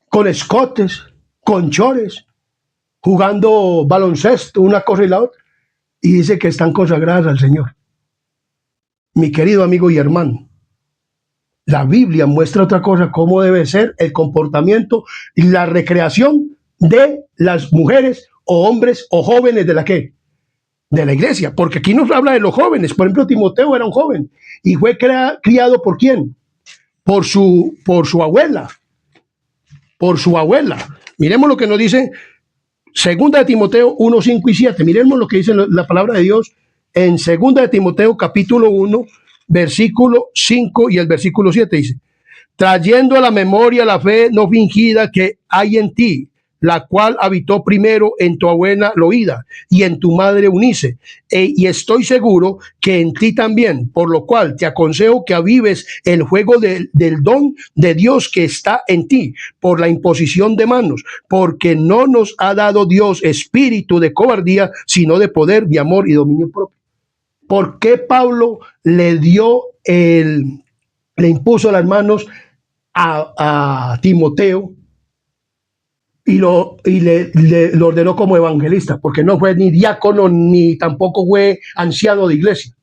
con escotes, con chores, jugando baloncesto, una cosa y la otra, y dice que están consagradas al Señor. Mi querido amigo y hermano, la Biblia muestra otra cosa, cómo debe ser el comportamiento y la recreación de las mujeres o hombres o jóvenes de la ¿qué? De la iglesia, porque aquí nos habla de los jóvenes. Por ejemplo, Timoteo era un joven y fue criado ¿por quién? Por su abuela. Por su abuela. Miremos lo que nos dice Segunda de Timoteo 1, 5 y 7. Miremos lo que dice la palabra de Dios en Segunda de Timoteo capítulo 1, versículo 5 y el versículo 7 dice: trayendo a la memoria la fe no fingida que hay en ti, la cual habitó primero en tu abuela Loída y en tu madre Eunice, y estoy seguro que en ti también, por lo cual te aconsejo que avives el fuego del don de Dios que está en ti, por la imposición de manos, porque no nos ha dado Dios espíritu de cobardía, sino de poder, de amor y dominio propio. ¿Por qué Pablo le impuso las manos a Timoteo lo ordenó como evangelista, porque no fue ni diácono ni tampoco fue anciano de iglesia.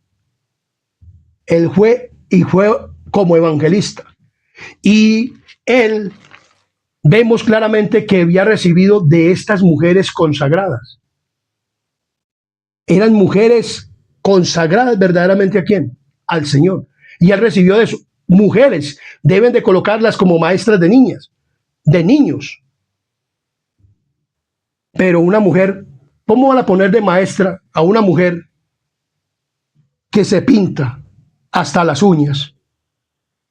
Él fue como evangelista. Y él vemos claramente que había recibido de estas mujeres consagradas. Eran mujeres consagradas verdaderamente ¿a quién? Al Señor. Y él recibió de eso. Mujeres deben de colocarlas como maestras de niñas, de niños. Pero una mujer, ¿cómo van a poner de maestra a una mujer que se pinta hasta las uñas,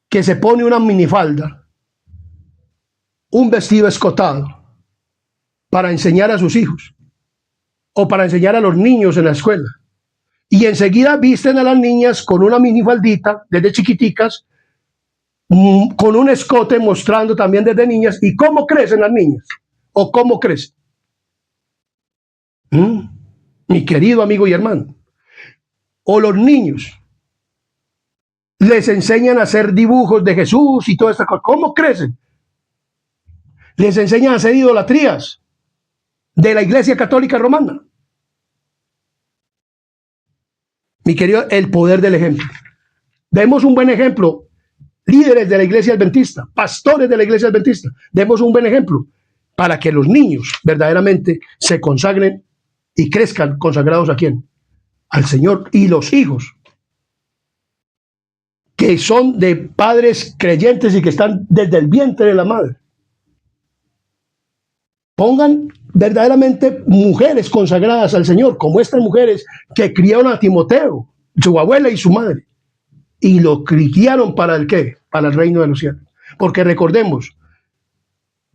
que se pone una minifalda, un vestido escotado para enseñar a sus hijos o para enseñar a los niños en la escuela? Y enseguida visten a las niñas con una minifaldita desde chiquiticas, con un escote mostrando también desde niñas. ¿Y cómo crecen las niñas? ¿O cómo crecen? Mi querido amigo y hermano, o los niños les enseñan a hacer dibujos de Jesús y toda esta cosa. ¿Cómo crecen? Les enseñan a hacer idolatrías de la Iglesia Católica Romana. Mi querido, el poder del ejemplo. Demos un buen ejemplo. Líderes de la Iglesia Adventista, pastores de la Iglesia Adventista, demos un buen ejemplo para que los niños verdaderamente se consagren y crezcan consagrados ¿a quién? Al Señor. Y los hijos que son de padres creyentes y que están desde el vientre de la madre, pongan verdaderamente mujeres consagradas al Señor, como estas mujeres que criaron a Timoteo, su abuela y su madre, y lo criaron para el ¿qué? Para el reino de los cielos. Porque recordemos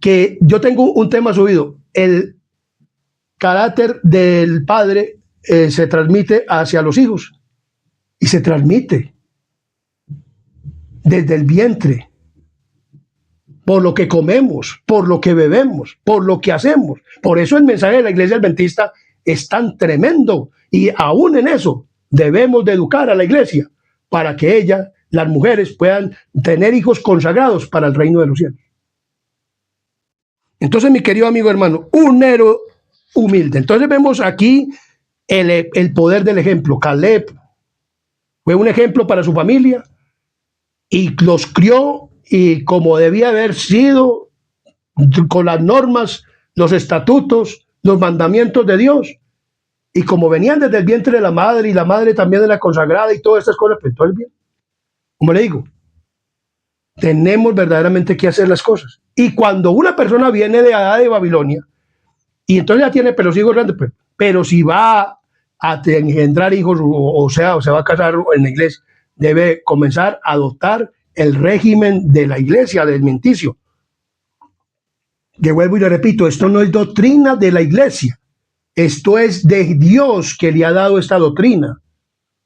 que yo tengo un tema subido, el carácter del padre se transmite hacia los hijos y se transmite desde el vientre, por lo que comemos, por lo que bebemos, por lo que hacemos. Por eso el mensaje de la Iglesia Adventista es tan tremendo, y aún en eso debemos de educar a la iglesia para que ellas, las mujeres, puedan tener hijos consagrados para el reino de los cielos. Entonces, mi querido amigo hermano, un héroe humilde. Entonces vemos aquí el poder del ejemplo. Caleb fue un ejemplo para su familia y los crió y como debía haber sido, con las normas, los estatutos, los mandamientos de Dios. Y como venían desde el vientre de la madre y la madre también de la consagrada y todas estas cosas, pues todo el bien. Como le digo, tenemos verdaderamente que hacer las cosas. Y cuando una persona viene de allá de Babilonia y entonces ya tiene los hijos grandes, pues, pero si va a engendrar hijos, o sea, o se va a casar en la iglesia, debe comenzar a adoptar el régimen de la iglesia alimenticio. Que vuelvo y le repito, esto no es doctrina de la iglesia, esto es de Dios que le ha dado esta doctrina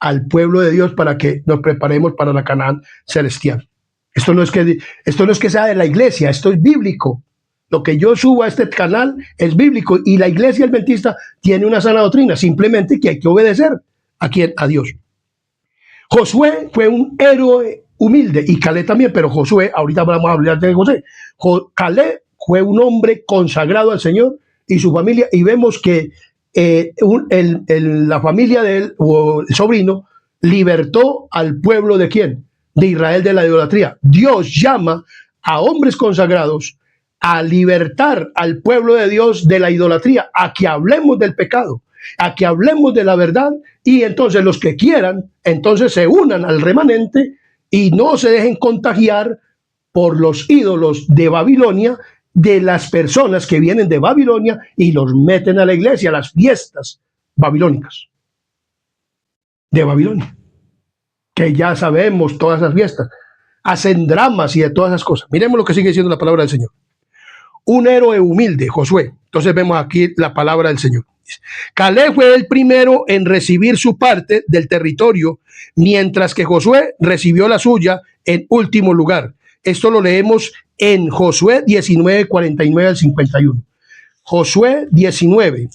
al pueblo de Dios para que nos preparemos para la Canaán celestial. Esto no es que sea de la iglesia, esto es bíblico. Lo que yo subo a este canal es bíblico y la iglesia adventista tiene una sana doctrina, simplemente que hay que obedecer a quién, a Dios. Josué fue un héroe humilde y Caleb también, pero Josué, ahorita vamos a hablar de José. Caleb fue un hombre consagrado al Señor y su familia, y vemos que la familia de él, o el sobrino, libertó al pueblo de quién, de Israel, de la idolatría. Dios llama a hombres consagrados a libertar al pueblo de Dios de la idolatría, a que hablemos del pecado, a que hablemos de la verdad, y entonces los que quieran, entonces se unan al remanente y no se dejen contagiar por los ídolos de Babilonia, de las personas que vienen de Babilonia y los meten a la iglesia, a las fiestas babilónicas de Babilonia, que ya sabemos todas esas fiestas, hacen dramas y de todas esas cosas. Miremos lo que sigue diciendo la palabra del Señor. Un héroe humilde, Josué. Entonces vemos aquí la palabra del Señor. Caleb fue el primero en recibir su parte del territorio, mientras que Josué recibió la suya en último lugar. Esto lo leemos en Josué 19, 49 al 51. Josué 19,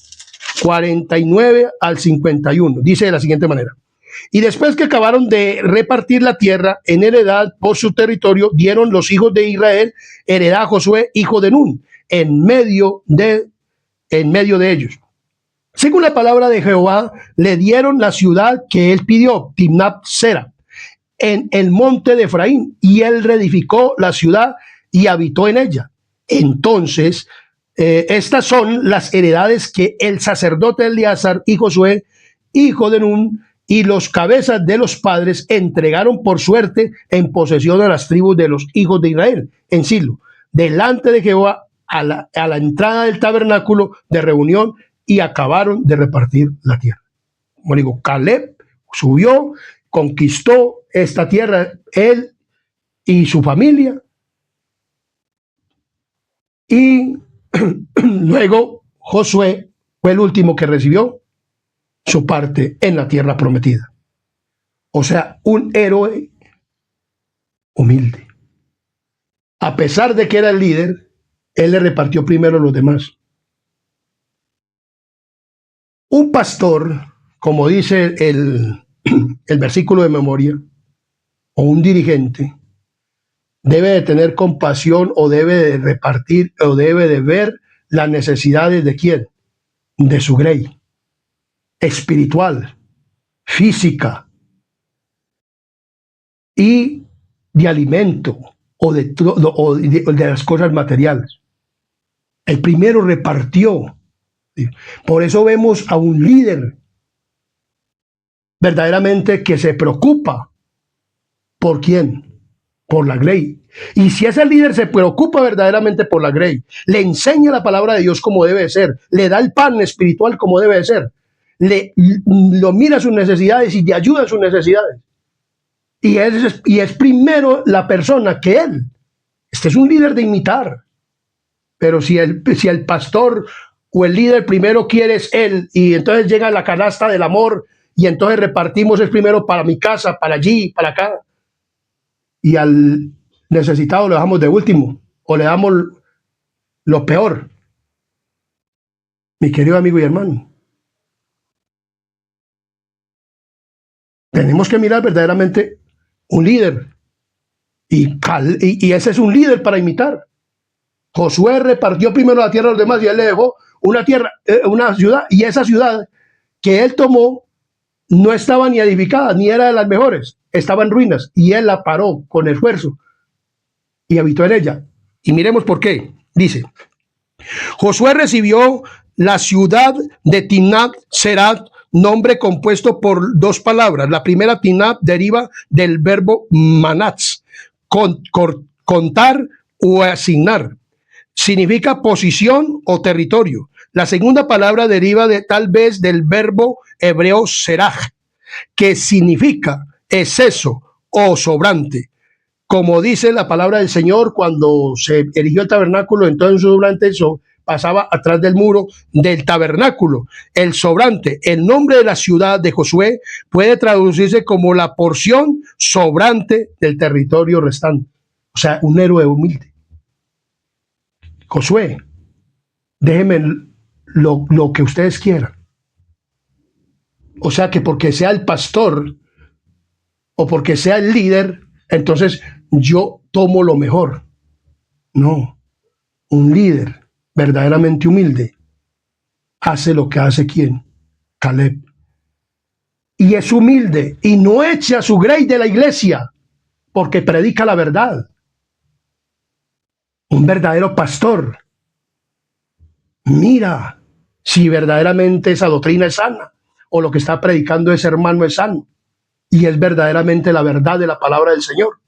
49 al 51. Dice de la siguiente manera. Y después que acabaron de repartir la tierra en heredad por su territorio, dieron los hijos de Israel heredad a Josué, hijo de Nun, en medio de ellos. Según la palabra de Jehová, le dieron la ciudad que él pidió, Timnat Sera, en el monte de Efraín, y él reedificó la ciudad y habitó en ella. Entonces, estas son las heredades que el sacerdote Eleazar y Josué, hijo de Nun, y los cabezas de los padres entregaron por suerte en posesión a las tribus de los hijos de Israel en Silo, delante de Jehová, a la entrada del tabernáculo de reunión, y acabaron de repartir la tierra. Como digo, Caleb subió, conquistó esta tierra, él y su familia, y luego Josué fue el último que recibió su parte en la tierra prometida. O sea, un héroe humilde. A pesar de que era el líder, él le repartió primero a los demás. Un pastor, como dice el versículo de memoria, o un dirigente, debe de tener compasión, o debe de repartir, o debe de ver las necesidades de quién, de su grey, espiritual, física y de alimento, o de las cosas materiales. El primero repartió. Por eso vemos a un líder verdaderamente que se preocupa. ¿Por quién? Por la grey. Y si ese líder se preocupa verdaderamente por la grey, le enseña la palabra de Dios como debe ser, le da el pan espiritual como debe ser, lo mira sus necesidades y le ayuda en sus necesidades. Y es primero la persona que él. Este es un líder de imitar. Pero si el pastor o el líder primero quiere es él, y entonces llega la canasta del amor, y entonces repartimos el primero para mi casa, para allí, para acá, y al necesitado lo dejamos de último, o le damos lo peor. Mi querido amigo y hermano, tenemos que mirar verdaderamente un líder, y ese es un líder para imitar. Josué repartió primero la tierra a los demás, y él le dejó una tierra, una ciudad, y esa ciudad que él tomó no estaba ni edificada, ni era de las mejores, estaba en ruinas, y él la paró con esfuerzo y habitó en ella. Y miremos por qué. Dice, Josué recibió la ciudad de Timnat Serat, nombre compuesto por dos palabras. La primera, Timnat, deriva del verbo manatz, contar o asignar. Significa posición o territorio. La segunda palabra deriva tal vez del verbo hebreo seraj, que significa exceso o sobrante. Como dice la palabra del Señor, cuando se erigió el tabernáculo, entonces durante eso pasaba atrás del muro del tabernáculo. El sobrante, el nombre de la ciudad de Josué, puede traducirse como la porción sobrante del territorio restante. O sea, un héroe humilde. Josué, déjenme lo que ustedes quieran. O sea, que porque sea el pastor o porque sea el líder, entonces yo tomo lo mejor. No, un líder verdaderamente humilde hace lo que hace ¿quién? Caleb. Y es humilde y no echa su grey de la iglesia porque predica la verdad. Un verdadero pastor mira si verdaderamente esa doctrina es sana, o lo que está predicando ese hermano es sano, y es verdaderamente la verdad de la palabra del Señor.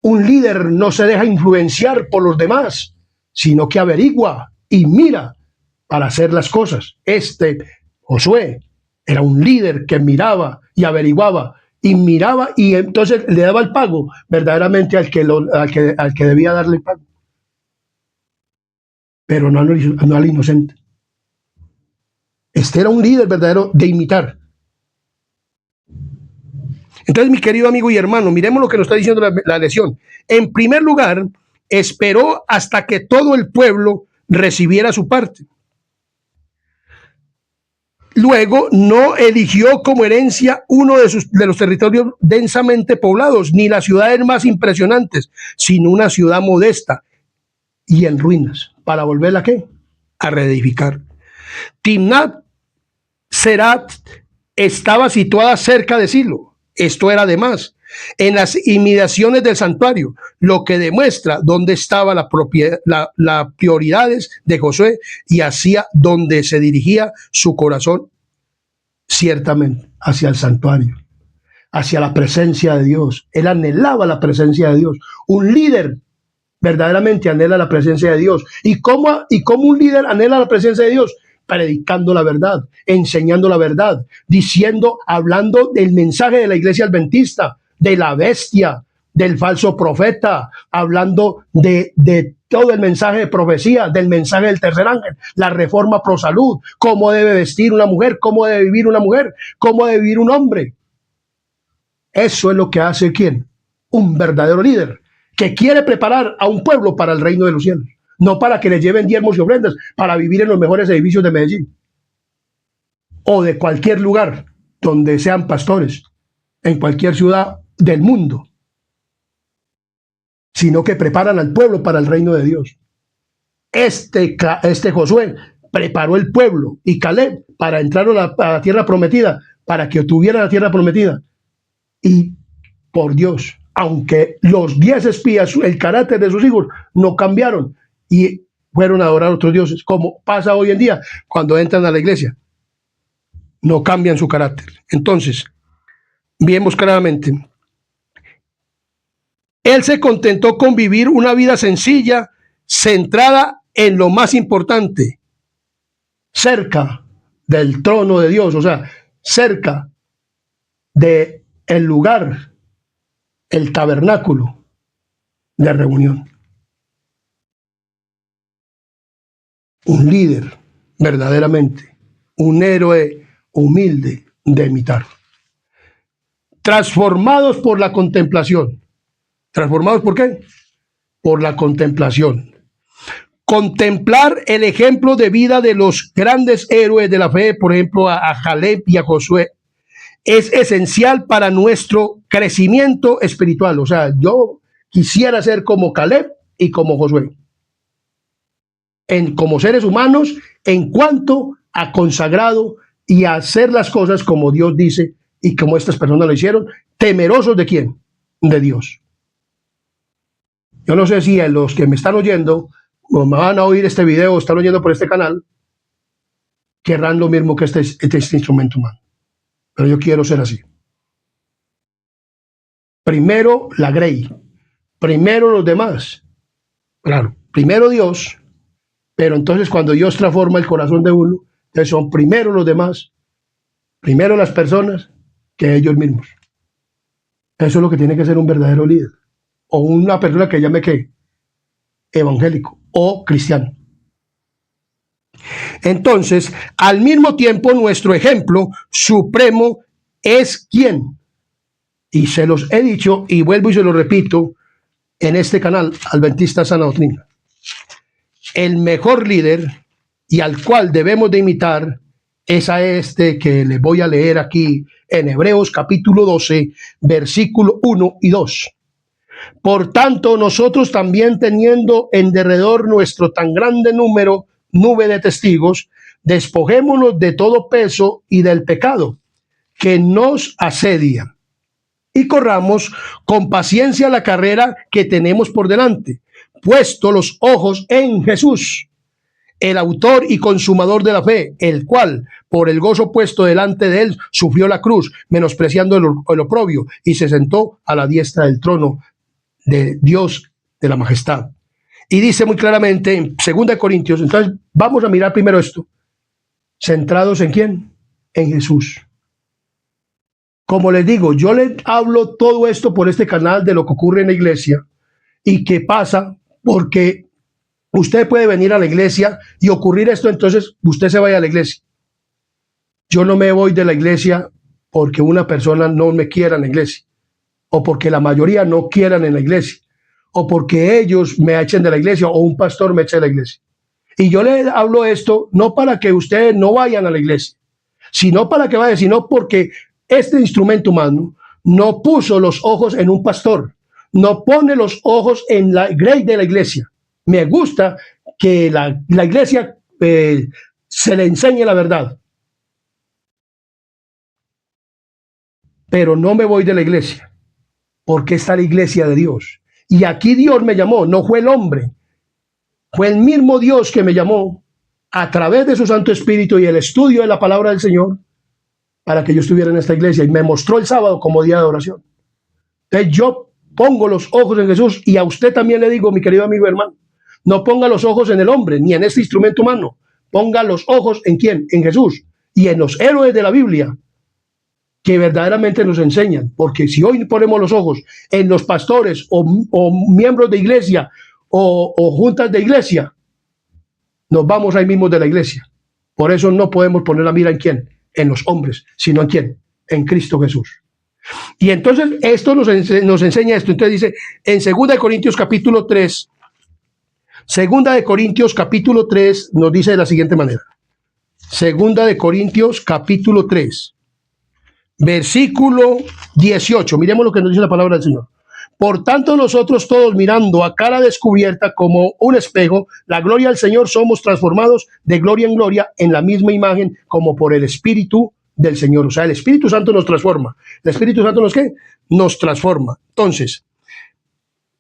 Un líder no se deja influenciar por los demás, sino que averigua y mira para hacer las cosas. Josué era un líder que miraba y averiguaba, y miraba, y entonces le daba el pago verdaderamente al que debía darle el pago, pero no al inocente. Este era un líder verdadero de imitar. Entonces, mi querido amigo y hermano, miremos lo que nos está diciendo la lección. En primer lugar, esperó hasta que todo el pueblo recibiera su parte. Luego, no eligió como herencia uno de los territorios densamente poblados, ni las ciudades más impresionantes, sino una ciudad modesta y en ruinas, para volverla ¿a qué? A reedificar. Timnat Serat estaba situada cerca de Silo. Esto era además en las inmediaciones del santuario, lo que demuestra dónde estaban las prioridades de Josué y hacia dónde se dirigía su corazón, ciertamente hacia el santuario, hacia la presencia de Dios. Él anhelaba la presencia de Dios. Un líder verdaderamente anhela la presencia de Dios. ¿Y cómo un líder anhela la presencia de Dios? Predicando la verdad, enseñando la verdad, diciendo, hablando del mensaje de la iglesia adventista, de la bestia, del falso profeta, hablando de todo el mensaje de profecía, del mensaje del tercer ángel, la reforma pro salud, cómo debe vestir una mujer, cómo debe vivir una mujer, cómo debe vivir un hombre. Eso es lo que hace ¿quién? Un verdadero líder, que quiere preparar a un pueblo para el reino de los cielos. No para que le lleven diezmos y ofrendas, para vivir en los mejores edificios de Medellín o de cualquier lugar donde sean pastores, en cualquier ciudad del mundo, sino que preparan al pueblo para el reino de Dios. Este Josué preparó el pueblo y Caleb para entrar a la tierra prometida, para que obtuviera la tierra prometida. Y por Dios, aunque los 10 espías, el carácter de sus hijos no cambiaron, y fueron a adorar a otros dioses, como pasa hoy en día cuando entran a la iglesia. No cambian su carácter. Entonces, vemos claramente, él se contentó con vivir una vida sencilla, centrada en lo más importante, cerca del trono de Dios, o sea, cerca del lugar, el tabernáculo de reunión. Un líder, verdaderamente, un héroe humilde de imitar. Transformados por la contemplación. ¿Transformados por qué? Por la contemplación. Contemplar el ejemplo de vida de los grandes héroes de la fe, por ejemplo, a Caleb y a Josué, es esencial para nuestro crecimiento espiritual. O sea, yo quisiera ser como Caleb y como Josué. Como seres humanos, en cuanto a consagrado y a hacer las cosas como Dios dice y como estas personas lo hicieron, temerosos ¿de quién? De Dios. Yo no sé si a los que me están oyendo o me van a oír este video o están oyendo por este canal, querrán lo mismo que este instrumento humano. Pero yo quiero ser así. Primero la grey, primero los demás. Claro, primero Dios. Pero entonces cuando Dios transforma el corazón de uno, entonces son primero los demás, primero las personas, que ellos mismos. Eso es lo que tiene que ser un verdadero líder. O una persona que llame ¿qué? Evangélico o cristiano. Entonces, al mismo tiempo, nuestro ejemplo supremo es ¿quién? Y se los he dicho y vuelvo y se lo repito en este canal, Adventista Sana Doctrina. El mejor líder y al cual debemos de imitar es a este que les voy a leer aquí en Hebreos capítulo 12, versículo 1 y 2. Por tanto, nosotros también teniendo en derredor nuestro tan grande nube de testigos, despojémonos de todo peso y del pecado que nos asedia y corramos con paciencia la carrera que tenemos por delante, puesto los ojos en Jesús, el autor y consumador de la fe, el cual, por el gozo puesto delante de él, sufrió la cruz, menospreciando el oprobio, y se sentó a la diestra del trono de Dios de la majestad. Y dice muy claramente en 2 Corintios, entonces vamos a mirar primero esto, centrados ¿en quién? En Jesús. Como les digo, yo les hablo todo esto por este canal de lo que ocurre en la iglesia y qué pasa, porque usted puede venir a la iglesia y ocurrir esto, entonces usted se vaya a la iglesia. Yo no me voy de la iglesia porque una persona no me quiera en la iglesia, o porque la mayoría no quieran en la iglesia, o porque ellos me echen de la iglesia, o un pastor me eche de la iglesia. Y yo le hablo esto no para que ustedes no vayan a la iglesia, sino para que vaya, sino porque este instrumento humano no puso los ojos en un pastor, no pone los ojos en la grey de la iglesia. Me gusta que la iglesia se le enseñe la verdad, pero no me voy de la iglesia, porque está la iglesia de Dios. Y aquí Dios me llamó, no fue el hombre, fue el mismo Dios que me llamó a través de su Santo Espíritu y el estudio de la palabra del Señor para que yo estuviera en esta iglesia, y me mostró el sábado como día de oración. Entonces yo pongo los ojos en Jesús, y a usted también le digo, mi querido amigo hermano, no ponga los ojos en el hombre ni en este instrumento humano, ponga los ojos en ¿quién? En Jesús y en los héroes de la Biblia que verdaderamente nos enseñan, porque si hoy ponemos los ojos en los pastores o miembros de iglesia o juntas de iglesia, nos vamos ahí mismo de la iglesia. Por eso no podemos poner la mira en ¿quién? En los hombres, sino en ¿quién? En Cristo Jesús. Y entonces esto nos enseña esto. Entonces dice en 2 Corintios capítulo 3, 2 Corintios capítulo 3 nos dice de la siguiente manera. 2 Corintios capítulo 3, versículo 18. Miremos lo que nos dice la palabra del Señor. Por tanto, nosotros todos, mirando a cara descubierta como un espejo la gloria del Señor, somos transformados de gloria en gloria en la misma imagen como por el Espíritu del Señor. O sea, el Espíritu Santo nos transforma. ¿El Espíritu Santo nos qué? Nos transforma. Entonces,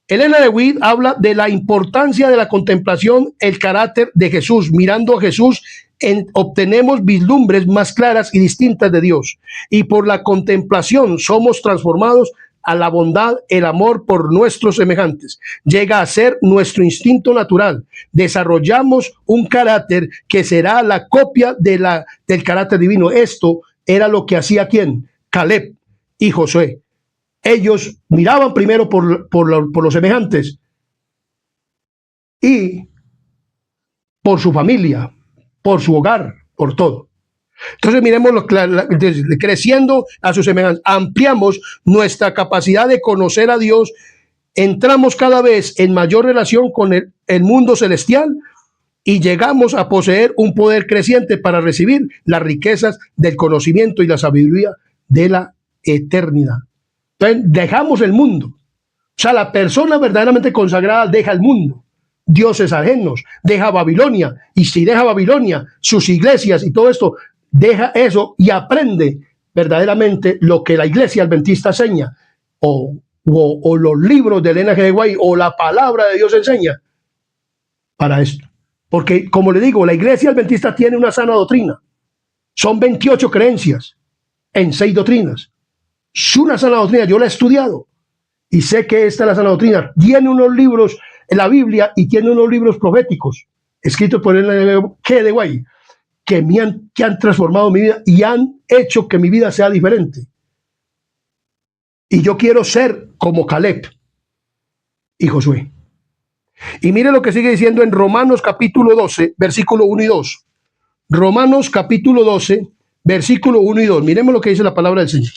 Elena de Whitt habla de la importancia de la contemplación, el carácter de Jesús. Mirando a Jesús, obtenemos vislumbres más claras y distintas de Dios. Y por la contemplación somos transformados a la bondad, el amor por nuestros semejantes. Llega a ser nuestro instinto natural. Desarrollamos un carácter que será la copia del carácter divino. Esto era lo que hacía ¿quién? Caleb y Josué. Ellos miraban primero por los semejantes y por su familia, por su hogar, por todo. Entonces miremos creciendo a su semejanza, ampliamos nuestra capacidad de conocer a Dios, entramos cada vez en mayor relación con el mundo celestial y llegamos a poseer un poder creciente para recibir las riquezas del conocimiento y la sabiduría de la eternidad. Entonces dejamos el mundo, o sea, la persona verdaderamente consagrada deja el mundo, dioses ajenos, deja Babilonia, y si deja Babilonia, sus iglesias y todo esto, deja eso y aprende verdaderamente lo que la iglesia adventista enseña, o los libros de Elena G. de White, o la palabra de Dios enseña para esto. Porque, como le digo, la iglesia adventista tiene una sana doctrina. Son 28 creencias en 6 doctrinas. Es una sana doctrina, yo la he estudiado y sé que esta es la sana doctrina. Tiene unos libros en la Biblia y tiene unos libros proféticos escritos por Elena G. de White que han transformado mi vida y han hecho que mi vida sea diferente. Y yo quiero ser como Caleb y Josué. Y mire lo que sigue diciendo en Romanos capítulo 12, versículo 1 y 2. Romanos capítulo 12, versículo 1 y 2. Miremos lo que dice la palabra del Señor.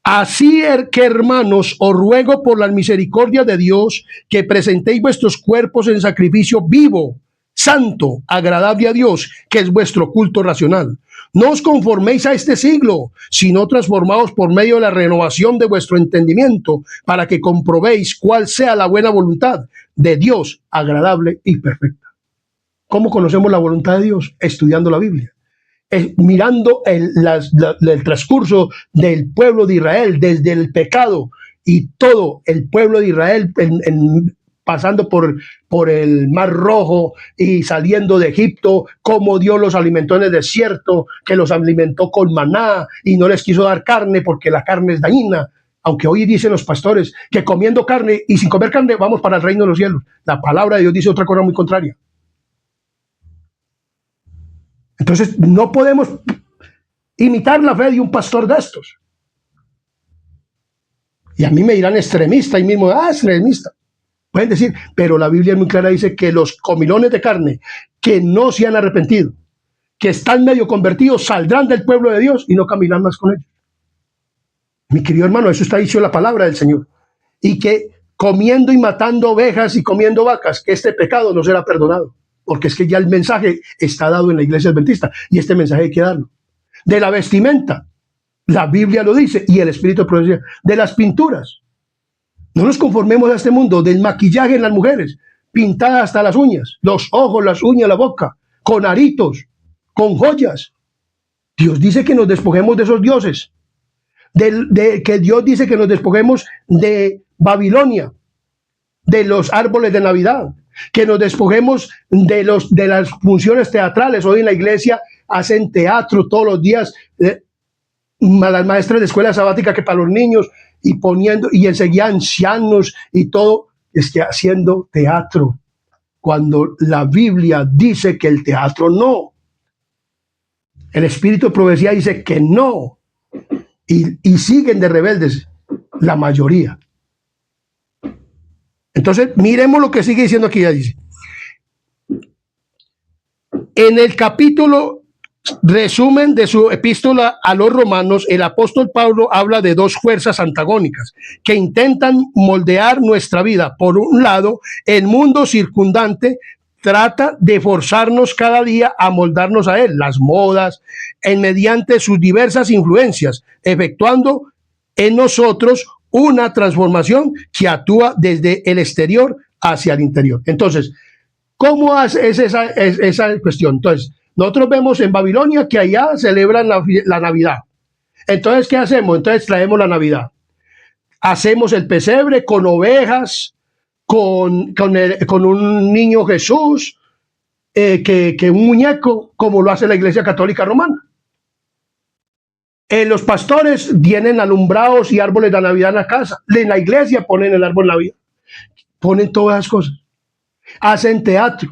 Así que, hermanos, os ruego por la misericordia de Dios que presentéis vuestros cuerpos en sacrificio vivo, santo, agradable a Dios, que es vuestro culto racional. No os conforméis a este siglo, sino transformaos por medio de la renovación de vuestro entendimiento, para que comprobéis cuál sea la buena voluntad de Dios, agradable y perfecta. ¿Cómo conocemos la voluntad de Dios? Estudiando la Biblia. Mirando el transcurso del pueblo de Israel, desde el pecado y todo el pueblo de Israel pasando por el Mar Rojo y saliendo de Egipto, cómo Dios los alimentó en el desierto, que los alimentó con maná y no les quiso dar carne porque la carne es dañina. Aunque hoy dicen los pastores que comiendo carne y sin comer carne vamos para el reino de los cielos. La palabra de Dios dice otra cosa muy contraria. Entonces no podemos imitar la fe de un pastor de estos. Y a mí me dirán extremista y mismo, extremista. Pueden decir, pero la Biblia es muy clara, dice que los comilones de carne que no se han arrepentido, que están medio convertidos, saldrán del pueblo de Dios y no caminarán más con ellos. Mi querido hermano, eso está dicho en la palabra del Señor. Y que comiendo y matando ovejas y comiendo vacas, que este pecado no será perdonado. porque es que ya el mensaje está dado en la iglesia adventista y este mensaje hay que darlo. De la vestimenta, la Biblia lo dice y el Espíritu de profecía. De las pinturas, no nos conformemos a este mundo. Del maquillaje en las mujeres, pintadas hasta las uñas, los ojos, las uñas, la boca, con aritos, con joyas. Dios dice que nos despojemos de esos dioses, que Dios dice que nos despojemos de Babilonia, de los árboles de Navidad, que nos despojemos de las funciones teatrales. Hoy en la iglesia hacen teatro todos los días, las maestras de escuela sabática que para los niños, y poniendo, y enseguida ancianos y todo, es que haciendo teatro, cuando la Biblia dice que el teatro no. El Espíritu de profecía dice que no, y siguen de rebeldes la mayoría. Entonces, miremos lo que sigue diciendo aquí. Ya dice, en el capítulo resumen de su epístola a los romanos, el apóstol Pablo habla de dos fuerzas antagónicas que intentan moldear nuestra vida. Por un lado, el mundo circundante trata de forzarnos cada día a moldarnos a él, las modas, mediante sus diversas influencias, efectuando en nosotros una transformación que actúa desde el exterior hacia el interior. Entonces, ¿cómo es esa cuestión? Entonces, nosotros vemos en Babilonia que allá celebran la Navidad. Entonces, ¿qué hacemos? Entonces traemos la Navidad. Hacemos el pesebre con ovejas, con un niño Jesús, que un muñeco, como lo hace la Iglesia Católica Romana. Los pastores tienen alumbrados y árboles de Navidad en la casa. En la iglesia ponen el árbol de Navidad. Ponen todas las cosas. Hacen teatro.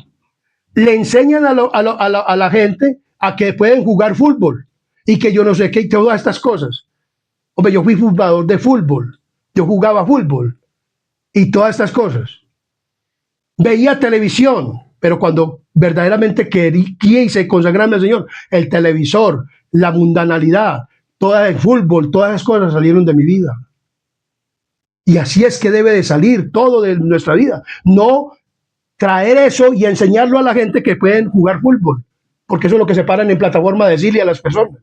Le enseñan a la gente a que pueden jugar fútbol y que yo no sé qué y todas estas cosas. Hombre, yo fui jugador de fútbol. Yo jugaba fútbol y todas estas cosas. Veía televisión, pero cuando verdaderamente quise consagrarme al Señor, el televisor, la mundanalidad, todo el fútbol, todas esas cosas salieron de mi vida. Y así es que debe de salir todo de nuestra vida. No traer eso y enseñarlo a la gente que pueden jugar fútbol, porque eso es lo que se paran en plataforma de decirle a las personas.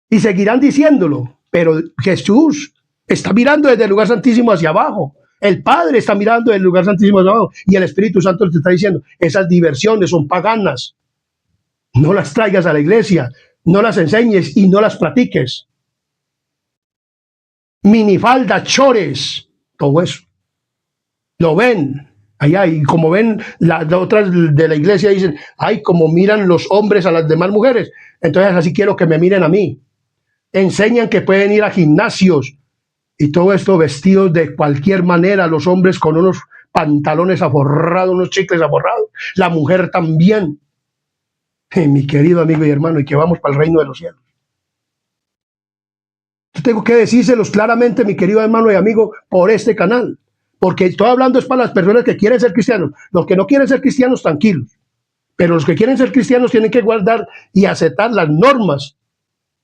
Y seguirán diciéndolo, pero Jesús está mirando desde el lugar santísimo hacia abajo. El Padre está mirando desde el lugar santísimo hacia abajo y el Espíritu Santo te está diciendo, esas diversiones son paganas. No las traigas a la iglesia, no las enseñes y no las practiques. Minifalda, chores, todo eso. Lo ven allá y como ven las otras de la iglesia dicen, ay, como miran los hombres a las demás mujeres, entonces así quiero que me miren a mí. Enseñan que pueden ir a gimnasios y todo esto vestidos de cualquier manera, los hombres con unos pantalones aforrados, unos chicles aforrados, la mujer también. Mi querido amigo y hermano, y que vamos para el reino de los cielos. Yo tengo que decírselos claramente, mi querido hermano y amigo, por este canal, porque estoy hablando es para las personas que quieren ser cristianos. Los que no quieren ser cristianos, tranquilos, pero los que quieren ser cristianos tienen que guardar y aceptar las normas,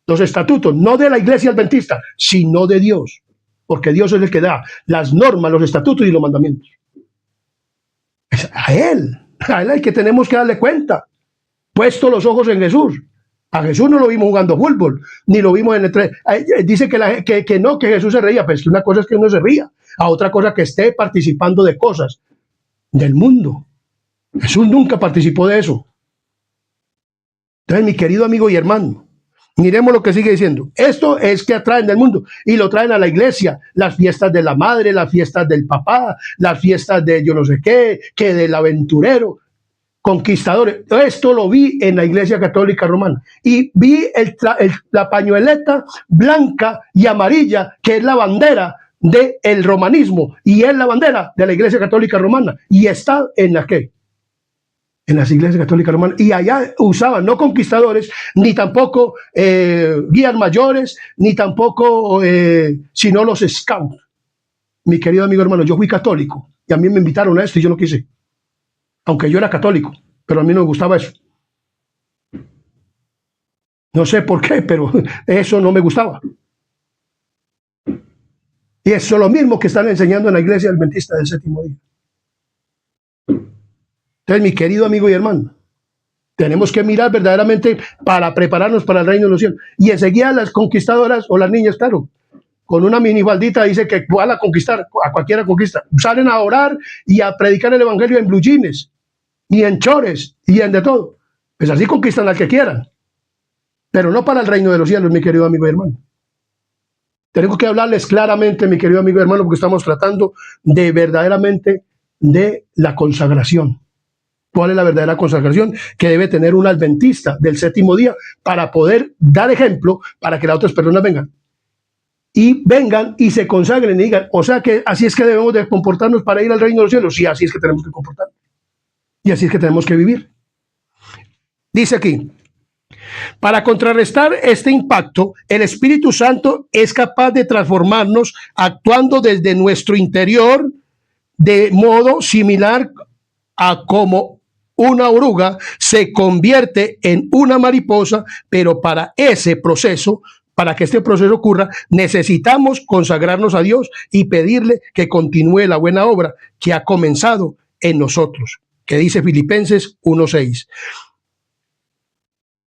los estatutos, no de la iglesia adventista, sino de Dios, porque Dios es el que da las normas, los estatutos y los mandamientos. Es a Él es que tenemos que darle cuenta, puesto los ojos en Jesús. A Jesús no lo vimos jugando fútbol, ni lo vimos en el tren. Dice que Jesús se reía, pero es que una cosa es que uno se ría, a otra cosa que esté participando de cosas del mundo. Jesús nunca participó de eso. Entonces, mi querido amigo y hermano, miremos lo que sigue diciendo. Esto es que atraen del mundo y lo traen a la iglesia. Las fiestas de la madre, las fiestas del papá, las fiestas de yo no sé qué, que del aventurero. Conquistadores. Esto lo vi en la Iglesia Católica Romana y vi la pañueleta blanca y amarilla que es la bandera del romanismo y es la bandera de la Iglesia Católica Romana y está en la que en las iglesias católicas romanas y allá usaban no conquistadores ni tampoco guías mayores ni tampoco sino los scouts. Mi querido amigo hermano, yo fui católico y a mí me invitaron a esto y yo no quise. Aunque yo era católico, pero a mí no me gustaba eso. No sé por qué, pero eso no me gustaba. Y eso es lo mismo que están enseñando en la iglesia adventista del séptimo día. Entonces, mi querido amigo y hermano, tenemos que mirar verdaderamente para prepararnos para el reino de los cielos. Y enseguida las conquistadoras o las niñas, claro, con una minifaldita dice que van a conquistar, a cualquiera conquista. Salen a orar y a predicar el evangelio en blue jeans, y en chores, y en de todo. Pues así conquistan al que quieran. Pero no para el reino de los cielos, mi querido amigo y hermano. Tenemos que hablarles claramente, mi querido amigo y hermano, porque estamos tratando de verdaderamente de la consagración. ¿Cuál es la verdadera consagración que debe tener un adventista del séptimo día para poder dar ejemplo para que las otras personas vengan y se consagren y digan, o sea que así es que debemos de comportarnos para ir al reino de los cielos? Sí, así es que tenemos que comportarnos y así es que tenemos que vivir. Dice aquí, para contrarrestar este impacto, el Espíritu Santo es capaz de transformarnos actuando desde nuestro interior de modo similar a como una oruga se convierte en una mariposa, pero para ese proceso, para que este proceso ocurra, necesitamos consagrarnos a Dios y pedirle que continúe la buena obra que ha comenzado en nosotros, que dice Filipenses 1:6.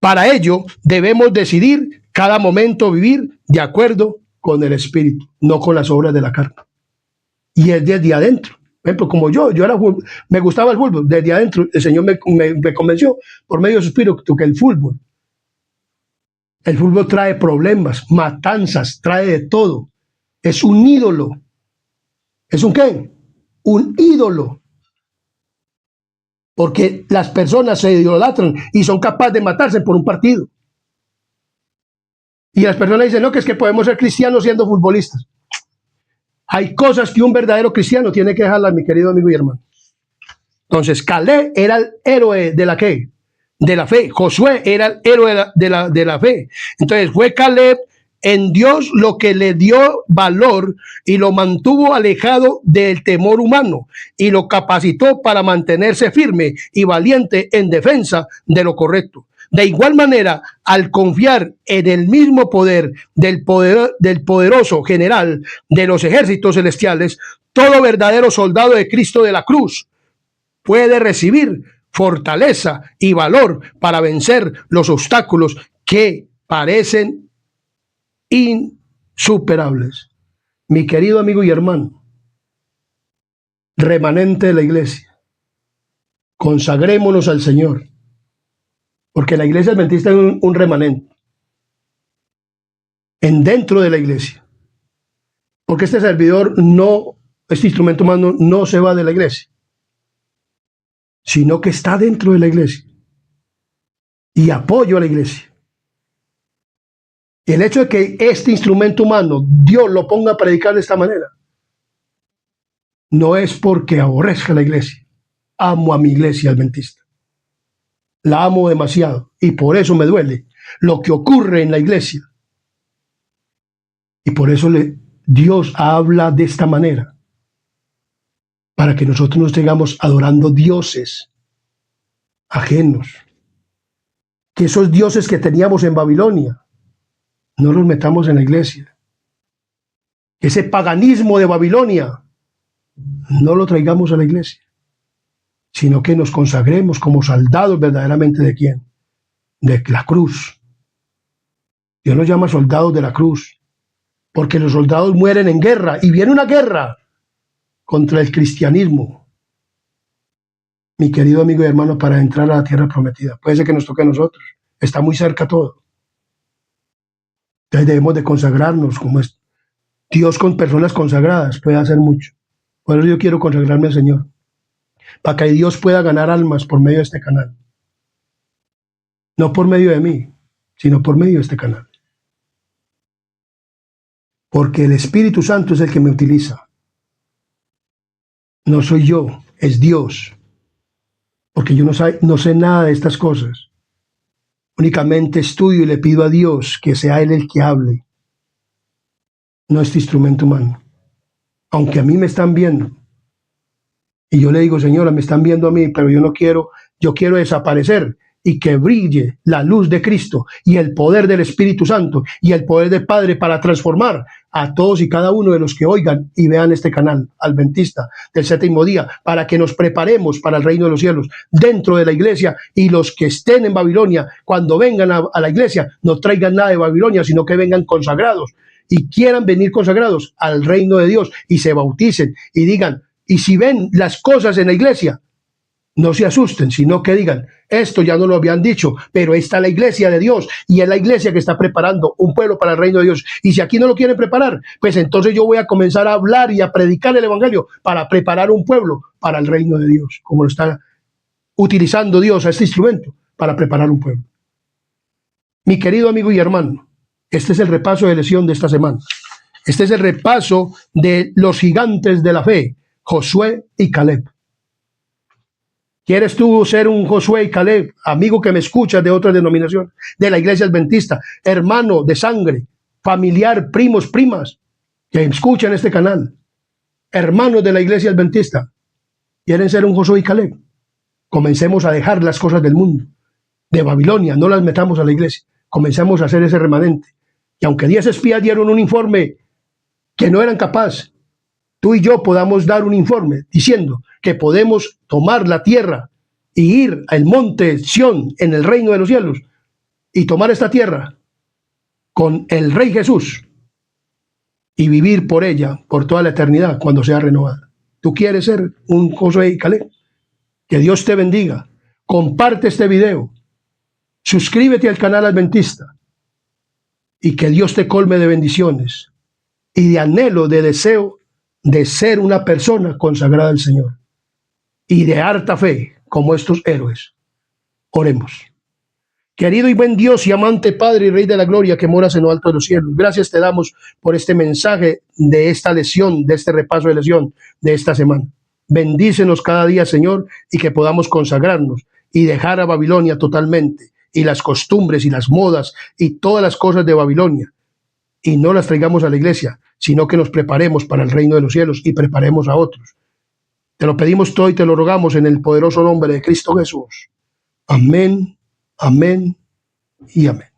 Para ello debemos decidir cada momento vivir de acuerdo con el Espíritu, no con las obras de la carne. Y es desde adentro. Por ejemplo, como yo me gustaba el fútbol, desde adentro el Señor me convenció por medio de su Espíritu que el fútbol trae problemas, matanzas, trae de todo. Es un ídolo. ¿Es un qué? Un ídolo. Porque las personas se idolatran y son capaces de matarse por un partido. Y las personas dicen, no, que es que podemos ser cristianos siendo futbolistas. Hay cosas que un verdadero cristiano tiene que dejarlas, mi querido amigo y hermano. Entonces, Caleb era el héroe de la ¿qué? De la fe. Josué era el héroe de la fe. Entonces, fue Caleb en Dios lo que le dio valor y lo mantuvo alejado del temor humano y lo capacitó para mantenerse firme y valiente en defensa de lo correcto. De igual manera, al confiar en el mismo poder del poderoso general de los ejércitos celestiales, todo verdadero soldado de Cristo de la cruz puede recibir fortaleza y valor para vencer los obstáculos que parecen insuperables. Mi querido amigo y hermano, remanente de la iglesia, consagrémonos al Señor, porque la iglesia adventista es un remanente dentro de la iglesia, porque este servidor este instrumento humano no se va de la iglesia, sino que está dentro de la iglesia y apoyo a la iglesia. El hecho de que este instrumento humano Dios lo ponga a predicar de esta manera no es porque aborrezca la iglesia. Amo a mi iglesia adventista, la amo demasiado y por eso me duele lo que ocurre en la iglesia. Y por eso Dios habla de esta manera, para que nosotros no estemos adorando dioses ajenos, que esos dioses que teníamos en Babilonia no los metamos en la iglesia. Ese paganismo de Babilonia no lo traigamos a la iglesia, sino que nos consagremos como soldados verdaderamente ¿de quién? De la cruz. Dios nos llama soldados de la cruz, porque los soldados mueren en guerra y viene una guerra contra el cristianismo, mi querido amigo y hermano, para entrar a la tierra prometida. Puede ser que nos toque a nosotros, está muy cerca todo. Entonces debemos de consagrarnos como es. Dios con personas consagradas puede hacer mucho. Por eso yo quiero consagrarme al Señor, para que Dios pueda ganar almas por medio de este canal. No por medio de mí, sino por medio de este canal. Porque el Espíritu Santo es el que me utiliza. No soy yo, es Dios. Porque yo no sé nada de estas cosas. Únicamente estudio y le pido a Dios que sea Él el que hable. No este instrumento humano. Aunque a mí me están viendo. Y yo le digo, Señora, me están viendo a mí, pero yo no quiero, yo quiero desaparecer y que brille la luz de Cristo y el poder del Espíritu Santo y el poder del Padre para transformar a todos y cada uno de los que oigan y vean este canal adventista del séptimo día, para que nos preparemos para el reino de los cielos dentro de la iglesia, y los que estén en Babilonia, cuando vengan a la iglesia, no traigan nada de Babilonia, sino que vengan consagrados y quieran venir consagrados al reino de Dios y se bauticen y digan, y si ven las cosas en la iglesia, no se asusten, sino que digan, esto ya no lo habían dicho, pero está la iglesia de Dios y es la iglesia que está preparando un pueblo para el reino de Dios. Y si aquí no lo quieren preparar, pues entonces yo voy a comenzar a hablar y a predicar el evangelio para preparar un pueblo para el reino de Dios, como lo está utilizando Dios a este instrumento para preparar un pueblo. Mi querido amigo y hermano, este es el repaso de lección de esta semana. Este es el repaso de los gigantes de la fe, Josué y Caleb. ¿Quieres tú ser un Josué y Caleb, amigo que me escuchas de otra denominación, de la iglesia adventista, hermano de sangre, familiar, primos, primas, que escuchan este canal, hermanos de la iglesia adventista? ¿Quieren ser un Josué y Caleb? Comencemos a dejar las cosas del mundo, de Babilonia, no las metamos a la iglesia. Comencemos a hacer ese remanente. Y aunque 10 espías dieron un informe que no eran capaces, tú y yo podamos dar un informe diciendo que podemos tomar la tierra y ir al monte Sión en el reino de los cielos y tomar esta tierra con el Rey Jesús y vivir por ella por toda la eternidad cuando sea renovada. ¿Tú quieres ser un Josué y Caleb? Que Dios te bendiga. Comparte este video. Suscríbete al canal adventista y que Dios te colme de bendiciones y de anhelo, de deseo de ser una persona consagrada al Señor y de harta fe como estos héroes. Oremos. Querido y buen Dios y amante Padre y Rey de la Gloria que moras en lo alto de los cielos, gracias te damos por este mensaje de esta lección, de este repaso de lección de esta semana. Bendícenos cada día, Señor, y que podamos consagrarnos y dejar a Babilonia totalmente, y las costumbres y las modas y todas las cosas de Babilonia, y no las traigamos a la iglesia, sino que nos preparemos para el reino de los cielos y preparemos a otros. Te lo pedimos todo y te lo rogamos en el poderoso nombre de Cristo Jesús. Amén, amén y amén.